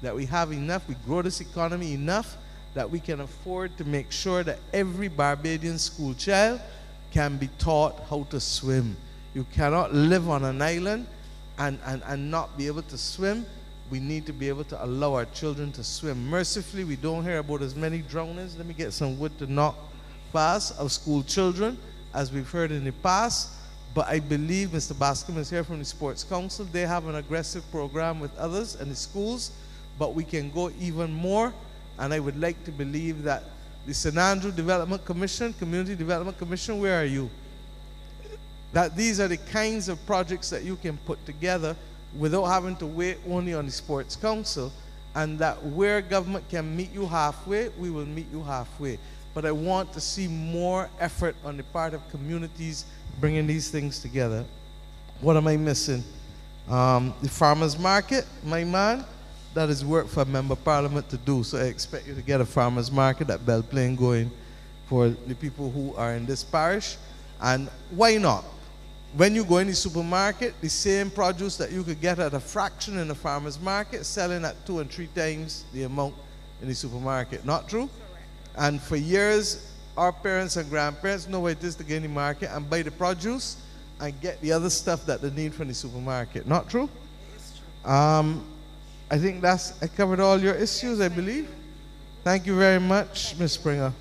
that we have enough, we grow this economy enough that we can afford to make sure that every Barbadian school child can be taught how to swim. You cannot live on an island and not be able to swim. We need to be able to allow our children to swim. Mercifully, we don't hear about as many drownings. Let me get some wood to knock fast of school children as we've heard in the past. But I believe Mr. Bascom is here from the Sports Council. They have an aggressive program with others in the schools, but we can go even more. And I would like to believe that the St. Andrew Development Commission, Community Development Commission, where are you? that these are the kinds of projects that you can put together without having to wait only on the Sports Council, and that where government can meet you halfway, we will meet you halfway. But I want to see more effort on the part of communities bringing these things together. What am I missing? The farmers market, my man, that is work for a member of parliament to do. So I expect you to get a farmers market at Belle Plaine going for the people who are in this parish. And why not? When you go in the supermarket, the same produce that you could get at a fraction in the farmer's market, selling at 2 and 3 times the amount in the supermarket. Not true? And for years, our parents and grandparents know what it is to get in the market and buy the produce and get the other stuff that they need from the supermarket. Not true? I think I covered all your issues, I believe. Thank you very much, Ms. Springer.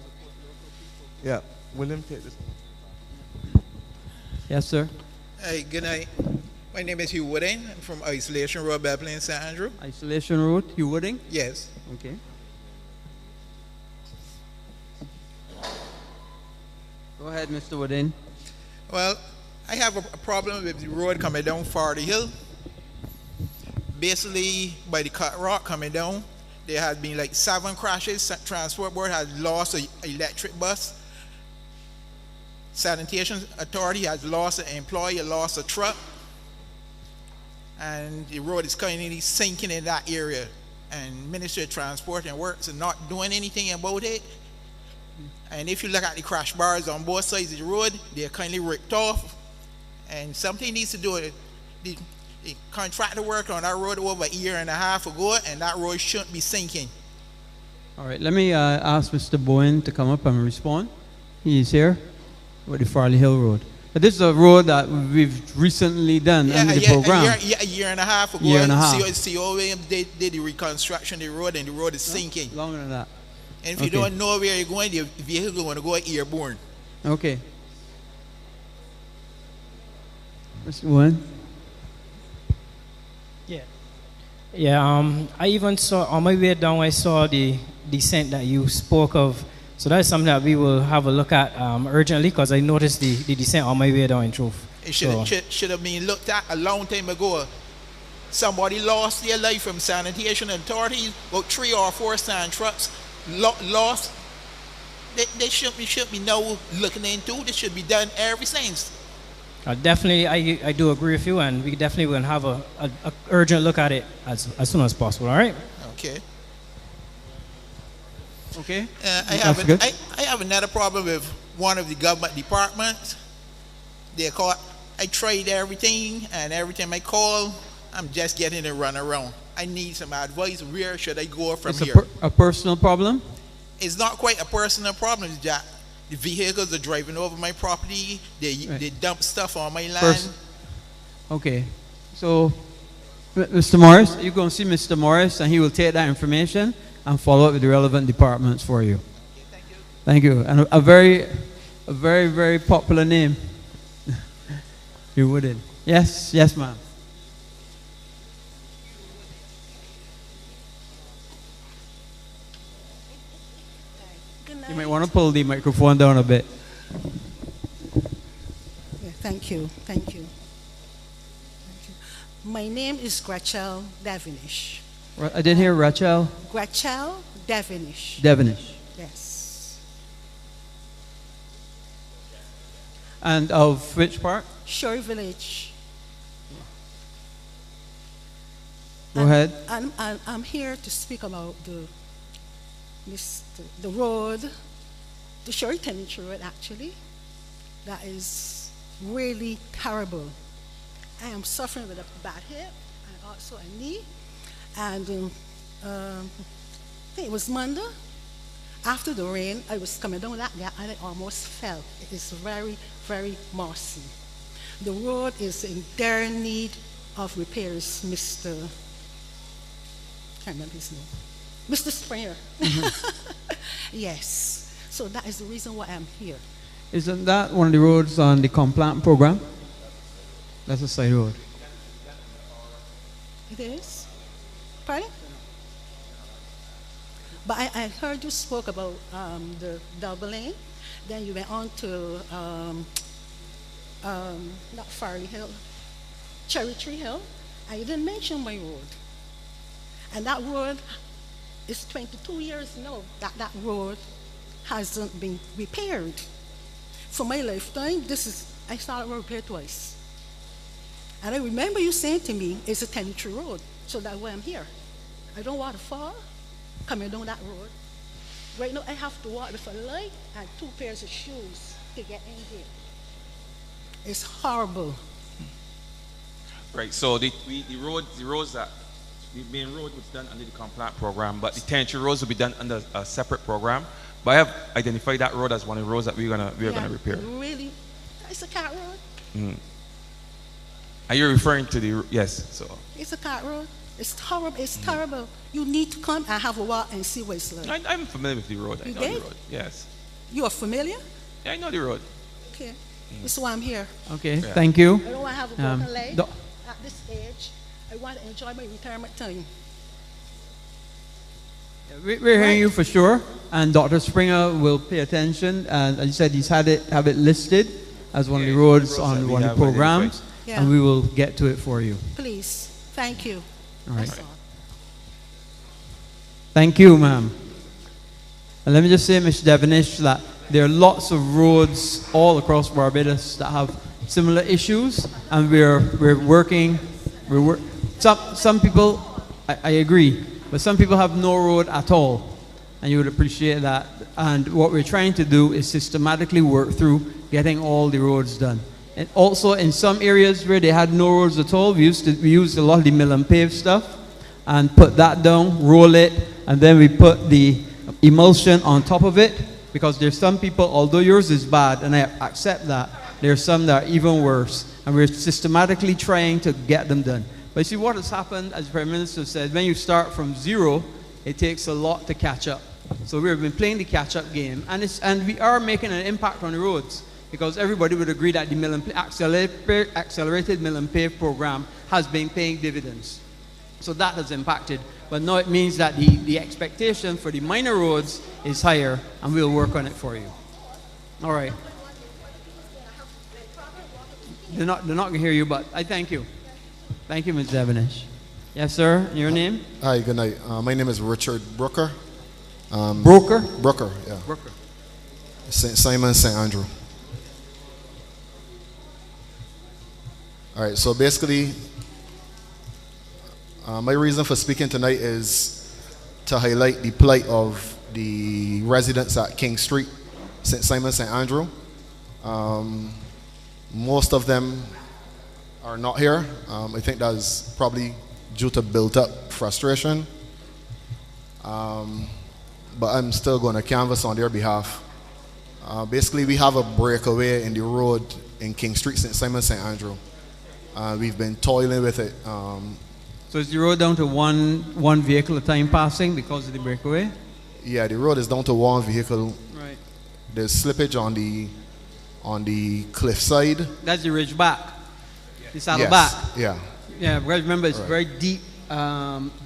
Yeah, William, take this. Yes, sir. Hey, good night. My name is Hugh Wooding. I'm from Isolation Road, Belle Plaine, St. Andrew. Isolation Road, Hugh Wooding? Yes. Okay. Go ahead, Mr. Wooding. Well, I have a problem with the road coming down Fardy Hill. Basically, by the cut rock coming down, there has been like 7 crashes. Transport Board has lost an electric bus. Sanitation Authority has lost an employee, lost a truck. And the road is currently sinking in that area. And Ministry of Transport and Works are not doing anything about it. And if you look at the crash bars on both sides of the road, they're kindly ripped off. And something needs to do with it. The contractor worked on that road over 1.5 years ago, and that road shouldn't be sinking. All right, let me ask Mr. Bowen to come up and respond. He is here with the Farley Hill Road. But this is a road that we've recently done under the program. A year and a half ago, COA did the reconstruction of the road, and the road is sinking. Longer than that. And if you don't know where you're going, the vehicle is going to go airborne. Okay. Mr. Bowen? Yeah, I even saw, on my way down, I saw the descent that you spoke of. So that's something that we will have a look at urgently, because I noticed the descent on my way down, in truth. It should have been looked at a long time ago. Somebody lost their life from sanitation authorities, about 3 or 4 sand trucks lost. They should be now looking into. This should be done ever since. Definitely, I do agree with you, and we definitely will have a urgent look at it as soon as possible, all right? Okay. Okay. I have another problem with one of the government departments. I tried everything, and every time I call, I'm just getting a run around. I need some advice. Where should I go from here? It's a personal problem? It's not quite a personal problem, it's that the vehicles are driving over my property. They dump stuff on my land. Okay. So, Mr. Morris, you go and see Mr. Morris, and he will take that information and follow up with the relevant departments for you. Okay, thank you. Thank you. And a very, very popular name. You wouldn't. Yes, ma'am. You might want to pull the microphone down a bit. Yeah, thank you. My name is Rachel Devenish. I didn't hear Rachel. Rachel Devenish. Devenish. Yes. And of which part? Shore Village. Go ahead. I'm here to speak about the road, the Shore Tenant Road, actually. That is really terrible. I am suffering with a bad hip and also a knee. And I think it was Monday. After the rain, I was coming down that gap and I almost fell. It is very, very mossy. The road is in dire need of repairs, Mr. I can't remember his name. Mr. Springer. Yes. So that is the reason why I'm here. Isn't that one of the roads on the Complant program? That's a side road. It is? Pardon? But I heard you spoke about the double lane. Then you went on to not Farley Hill, Cherry Tree Hill, and you didn't mention my road. And that road is 22 years now that that road hasn't been repaired. For my lifetime, I started repair twice. And I remember you saying to me, it's a tenantry road, so that's why I'm here. I don't want to fall coming down that road. Right now, I have to walk with a light and 2 pairs of shoes to get in here. It's horrible. Right, so the roads that, the main road was done under the compliant program, but the tenantry roads will be done under a separate program. But I have identified that road as one of the roads that we're gonna repair. Really? It's a cat road? Mm. Are you referring to the, yes, so. It's a cat road. It's horrible. It's terrible. You need to come and have a walk and see what it's like. I'm familiar with the road. I know the road, yes. You are familiar? Yeah, I know the road. Okay. This is why I'm here. Okay, thank you. I don't want to have a broken leg at this age. I want to enjoy my retirement time. We're hearing you for sure, and Dr. Springer will pay attention. And as you said, he's have it listed as one of the roads on one of the programs, and we will get to it for you. Please, thank you. All right. Thank you, ma'am. And let me just say, Ms. Devonish, that there are lots of roads all across Barbados that have similar issues, and we're working. Some people, I agree, but some people have no road at all, and you would appreciate that. And what we're trying to do is systematically work through getting all the roads done. And also in some areas where they had no roads at all, we used a lot of the mill and pave stuff, and put that down, roll it, and then we put the emulsion on top of it, because there's some people, although yours is bad, and I accept that, there's some that are even worse, and we're systematically trying to get them done. But you see what has happened, as the Prime Minister said, when you start from zero, it takes a lot to catch up. So we've been playing the catch-up game, and we are making an impact on the roads, because everybody would agree that the accelerated mill and pave program has been paying dividends. So that has impacted. But now it means that the expectation for the minor roads is higher, and we'll work on it for you. All right. They're not going to hear you, but I thank you. Thank you, Ms. Devonish. Yes, sir. Your name? Hi, good night. My name is Richard Brooker. Brooker? Brooker, yeah. Brooker. St. Simon, St. Andrew. All right, so basically, my reason for speaking tonight is to highlight the plight of the residents at King Street, St. Simon, St. Andrew. Most of them are not here. I think that's probably due to built up frustration. But I'm still going to canvass on their behalf. Basically, we have a breakaway in the road in King Street, St. Simon, St. Andrew. We've been toiling with it. So is the road down to one vehicle at a time passing because of the breakaway? Yeah, the road is down to one vehicle. Right. There's slippage on the cliff side. That's the ridge back. The saddle Yes, back. yeah. Yeah, because remember it's very deep,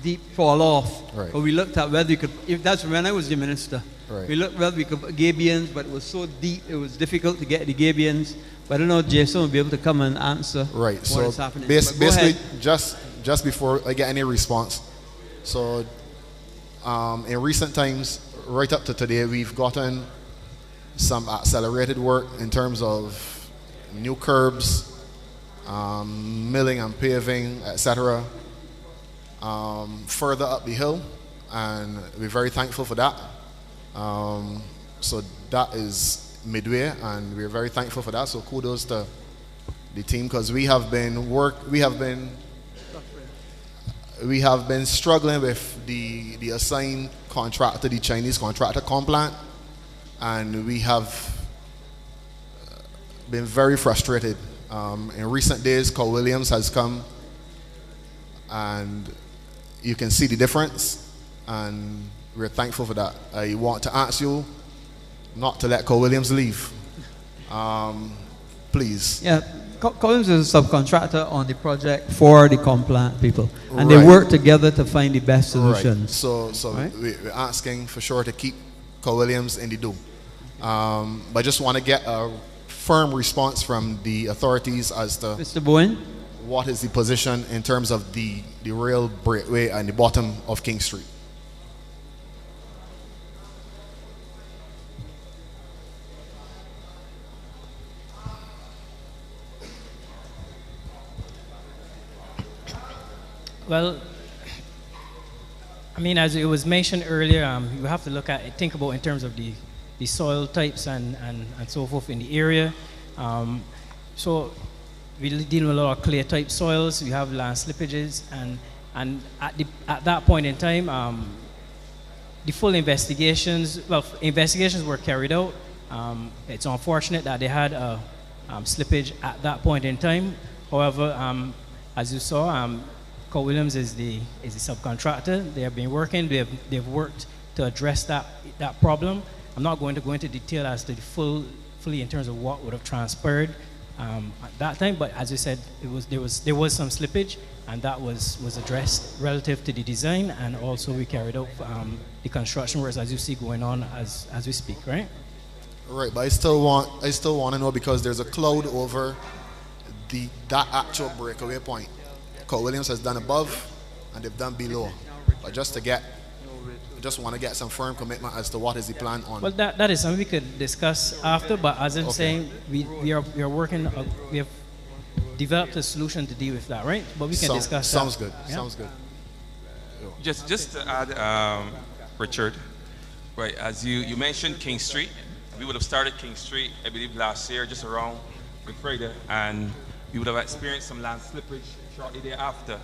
deep fall off. Right. But we looked at whether we could, if that's when I was the minister. Right. We looked whether we could put gabions, but it was so deep, it was difficult to get the gabions. But I don't know if Jason will be able to come and answer right. what So is happening. basically, just before I get any response, so in recent times, right up to today, we've gotten some accelerated work in terms of new curbs, milling and paving, etc. Further up the hill, and we're very thankful for that. So that is midway, and we're very thankful for that. So kudos to the team, because we have been struggling with the assigned contractor, the Chinese contractor Complant, and we have been very frustrated. In recent days, Carl Williams has come, and you can see the difference, and we're thankful for that. I want to ask you not to let Carl Williams leave, please. Yeah, Collins is a subcontractor on the project for the Complant people, and Right. they work together to find the best solutions. Right. So Right? we're asking for sure to keep Carl Williams in the do. But I just want to get a firm response from the authorities as to Mr. Bowen? what is the position in terms of the rail breakaway and the bottom of King Street. Well, I mean, as it was mentioned earlier, you have to think about in terms of the soil types and so forth in the area. So we deal with a lot of clay type soils. We have land slippages, and at that point in time, the full investigations were carried out. It's unfortunate that they had slippage at that point in time. However, as you saw, Williams is the subcontractor. They have been working. They've worked to address that problem. I'm not going to go into detail as to the fully in terms of what would have transpired at that time. But as you said, there was some slippage, and that was addressed relative to the design, and also we carried out the construction works as you see going on as we speak, right? Right, but I still want to know, because there's a cloud over that actual breakaway point. Williams has done above and they've done below, but just want to get some firm commitment as to what is the plan on. Well, that is something we could discuss after, but as I'm saying, we are working, we have developed a solution to deal with that, right? But we can discuss that. Sounds good. Yeah? Sounds good. Just to add, Richard, right, as you mentioned King Street, we would have started King Street, I believe, last year, just around Good Friday, and we would have experienced some land slippage shortly thereafter.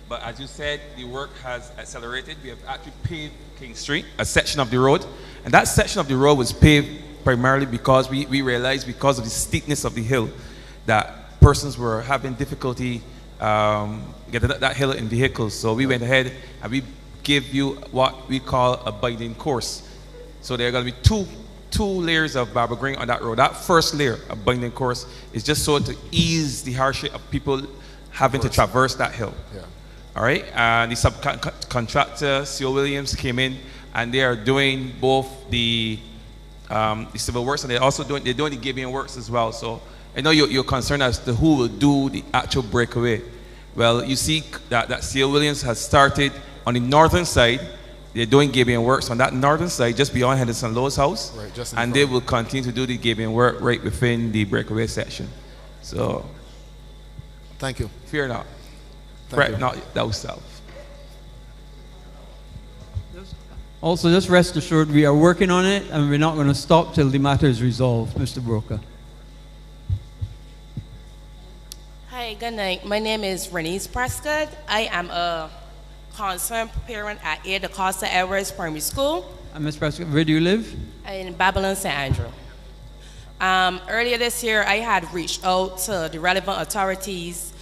But as you said, the work has accelerated. We have actually paved King Street, a section of the road. And that section of the road was paved primarily because we realized, because of the steepness of the hill, that persons were having difficulty getting up that hill in vehicles. So we went ahead and we gave you what we call a binding course. So there are going to be two layers of BRGIE on that road. That first layer of binding course is just so to ease the hardship of people having to traverse that hill. Yeah. All right, and the subcontractor, C.O. Williams, came in, and they are doing both the civil works, and they're doing the Gibeon works as well. So I know you're concerned as to who will do the actual breakaway. Well, you see that C.O. Williams has started on the northern side. They're doing Gibeon works on that northern side, just beyond Henderson Lowe's house, right, and they will continue to do the Gibeon work right within the breakaway section. So. Thank you. Fear not. Fret not thyself. Also, just rest assured, we are working on it, and we're not going to stop till the matter is resolved. Mr. Broker. Hi, good night. My name is Renise Prescott. I am a concerned parent at A. DaCosta Edwards Primary School. And Ms. Prescott, where do you live? In Babylon, St. Andrew. Earlier this year, I had reached out to the relevant authorities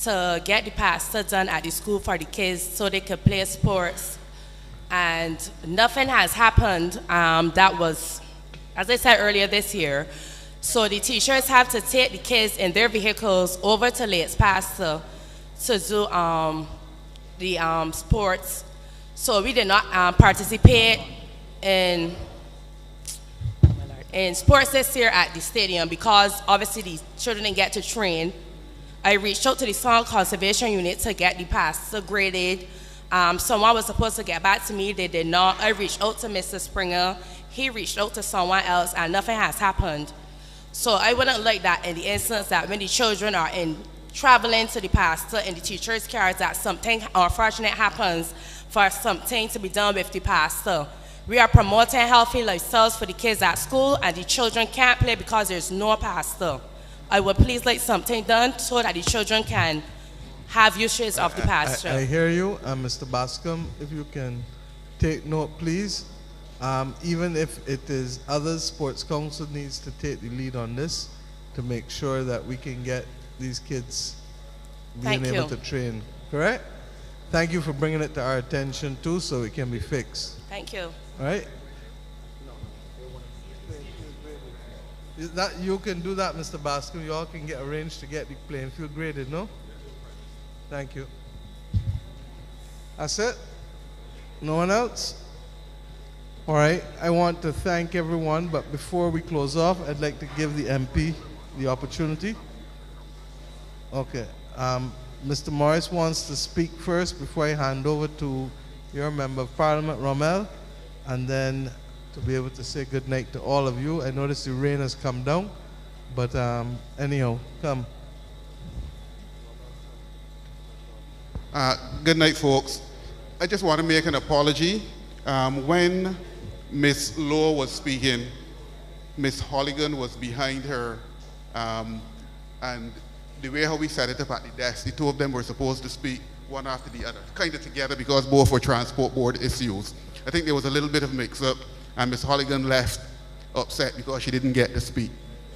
to get the pastor done at the school for the kids so they could play sports. And nothing has happened. That was, as I said earlier this year. So the teachers have to take the kids in their vehicles over to Lake's pastor to do the sports. So we did not participate in sports this year at the stadium because obviously the children didn't get to train. I reached out to the Soil Conservation Unit to get the pastor graded. Someone was supposed to get back to me, they did not. I reached out to Mr. Springer, he reached out to someone else, and nothing has happened. So I wouldn't like that in the instance that when the children are traveling to the pastor in the teacher's cars, that something unfortunate happens for something to be done with the pastor. We are promoting healthy lifestyles for the kids at school, and the children can't play because there's no pastor. I would please like something done so that the children can have uses of the pasture. I hear you, Mr. Bascom. If you can take note, please. Even if it is others, Sports Council needs to take the lead on this to make sure that we can get these kids being able to train. Correct? Thank you for bringing it to our attention too, so it can be fixed. Thank you. All right? You can do that, Mr. Bascom. You all can get arranged to get the playing field graded, no? Thank you. That's it? No one else? All right. I want to thank everyone, but before we close off, I'd like to give the MP the opportunity? Okay. Mr. Morris wants to speak first before I hand over to your Member of Parliament, Rommel, and then to be able to say good night to all of you. I notice the rain has come down, but anyhow, come. Good night, folks. I just want to make an apology. When Ms. Lowe was speaking, Ms. Holligan was behind her, and the way how we set it up at the desk, the two of them were supposed to speak one after the other, kind of together, because both were transport board issues. I think there was a little bit of mix-up, and Ms. Holligan left upset because she didn't get to speak.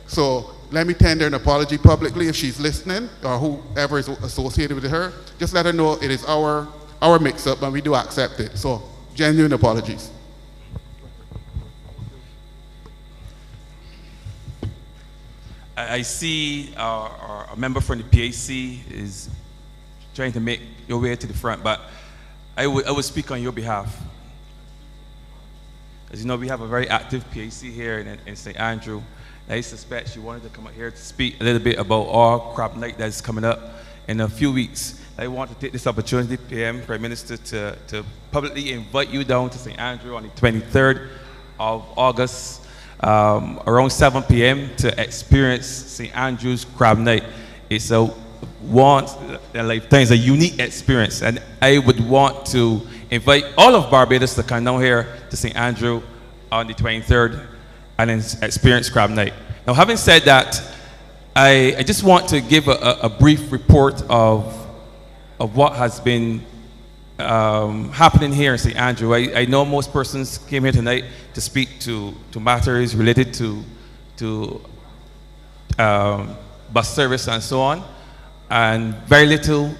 So let me tender an apology publicly if she's listening, or whoever is associated with her. Just let her know it is our mix-up, and we do accept it. So genuine apologies. I see our member from the PAC is trying to make your way to the front, but I would speak on your behalf. As you know, we have a very active PAC here in St. Andrew. I suspect she wanted to come out here to speak a little bit about our crop night that's coming up in a few weeks. I want to take this opportunity, PM, Prime Minister, to publicly invite you down to St. Andrew on the 23rd of August, around 7 p.m. to experience St. Andrew's Crab Night. It's a once-in-a-lifetime, it's a unique experience, and I would want to invite all of Barbados to come down here to St. Andrew on the 23rd and then experience Crab Night. Now, having said that, I just want to give a brief report of what has been happening here in St. Andrew. I know most persons came here tonight to speak to matters related to bus service and so on, and very little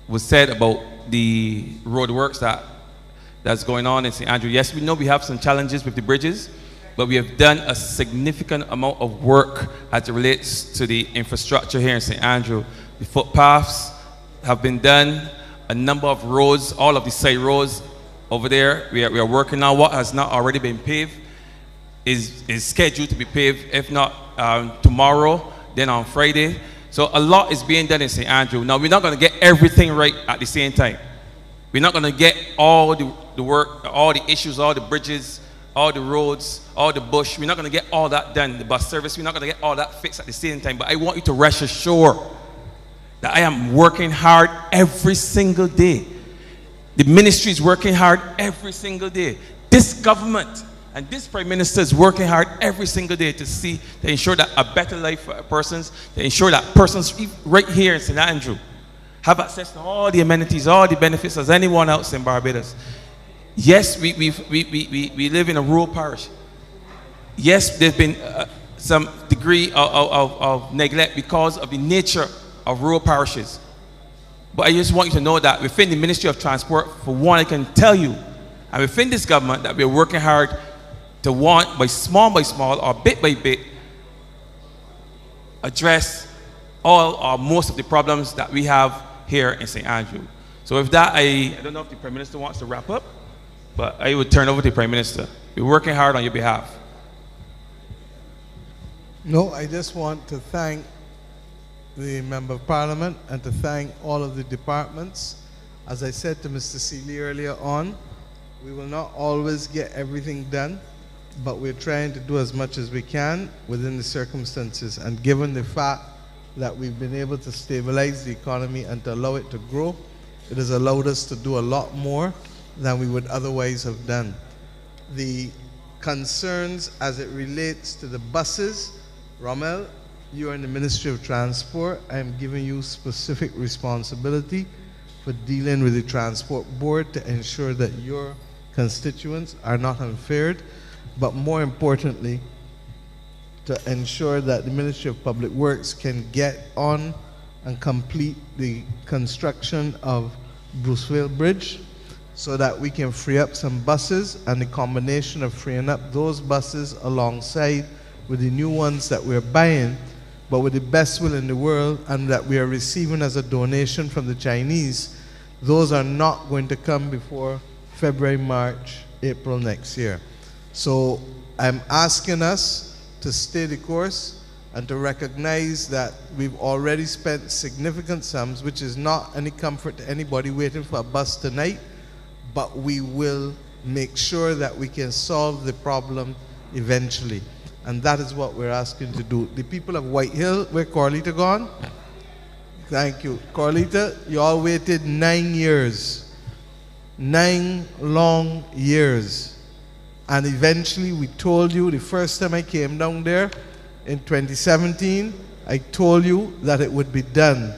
was said about the road works that's going on in St. Andrew. Yes, we know we have some challenges with the bridges, but we have done a significant amount of work as it relates to the infrastructure here in St. Andrew. The footpaths have been done, a number of roads, all of the side roads over there, we are working on. What has not already been paved is scheduled to be paved, if not tomorrow, then on Friday. So a lot is being done in St. Andrew. Now, we're not going to get everything right at the same time. We're not going to get all the work, all the issues, all the bridges, all the roads, all the bush. We're not going to get all that done. The bus service, we're not going to get all that fixed at the same time. But I want you to rest assured that I am working hard every single day. The ministry is working hard every single day. This government and this Prime Minister is working hard every single day to ensure that a better life for persons, to ensure that persons right here in St. Andrew have access to all the amenities, all the benefits as anyone else in Barbados. Yes, we live in a rural parish. Yes, there's been some degree of neglect because of the nature of rural parishes. But I just want you to know that within the Ministry of Transport, for one, I can tell you, and within this government, that we're working hard to by small or bit by bit, address all or most of the problems that we have here in St. Andrew. So with that, I don't know if the Prime Minister wants to wrap up, but I would turn over to the Prime Minister. We're working hard on your behalf. No, I just want to thank the Member of Parliament and to thank all of the departments. As I said to Mr. Seeley earlier on, we will not always get everything done, but we're trying to do as much as we can within the circumstances. And given the fact that we've been able to stabilize the economy and to allow it to grow, it has allowed us to do a lot more than we would otherwise have done. The concerns as it relates to the buses, Rommel, you are in the Ministry of Transport. I am giving you specific responsibility for dealing with the Transport Board to ensure that your constituents are not unfared, but more importantly, to ensure that the Ministry of Public Works can get on and complete the construction of Bruceville Bridge so that we can free up some buses, and the combination of freeing up those buses alongside with the new ones that we're buying, but with the best will in the world, and that we are receiving as a donation from the Chinese, those are not going to come before February, March, April next year. So I'm asking us to stay the course and to recognize that we've already spent significant sums, which is not any comfort to anybody waiting for a bus tonight, but we will make sure that we can solve the problem eventually. And that is what we're asking to do. The people of White Hill, where Corlita gone? Thank you. Corlita, you all waited 9 years. 9 long years. And eventually we told you, the first time I came down there in 2017, I told you that it would be done.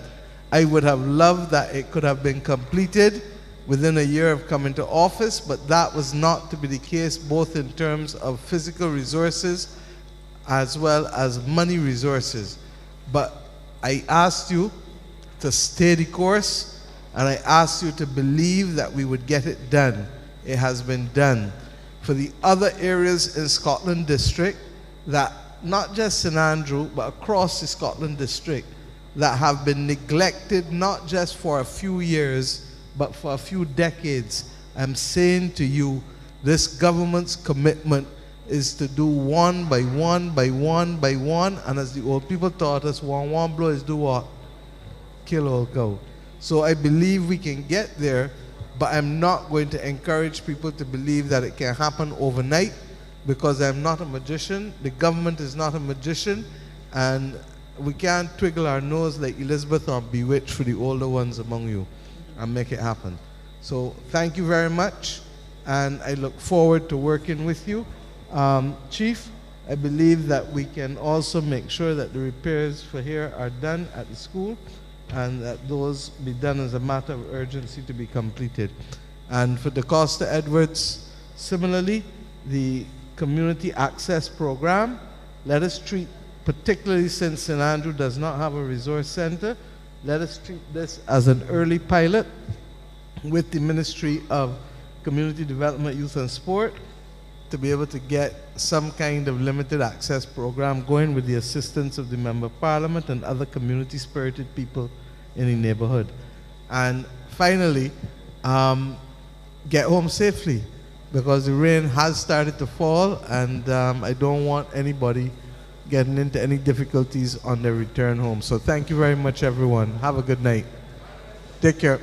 I would have loved that it could have been completed within a year of coming to office, but that was not to be the case, both in terms of physical resources as well as money resources. But I asked you to stay the course, and I asked you to believe that we would get it done. It has been done. For the other areas in Scotland District, that not just St Andrew, but across the Scotland District, that have been neglected not just for a few years, but for a few decades, I'm saying to you, this government's commitment is to do one by one by one by one, and as the old people taught us, one blow is do what? Kill all cow. So I believe we can get there, but I'm not going to encourage people to believe that it can happen overnight, because I'm not a magician, the government is not a magician, and we can't twiggle our nose like Elizabeth or Bewitched for the older ones among you and make it happen. So thank you very much, and I look forward to working with you. Chief, I believe that we can also make sure that the repairs for here are done at the school, and that those be done as a matter of urgency to be completed. And for DaCosta Edwards, similarly, the community access program, let us treat, particularly since St Andrew does not have a resource center, let us treat this as an early pilot with the Ministry of Community Development, Youth and Sport to be able to get some kind of limited access program going with the assistance of the Member of Parliament and other community-spirited people in the neighborhood. And finally, get home safely, because the rain has started to fall, and I don't want anybody getting into any difficulties on their return home. So thank you very much, everyone. Have a good night. Take care.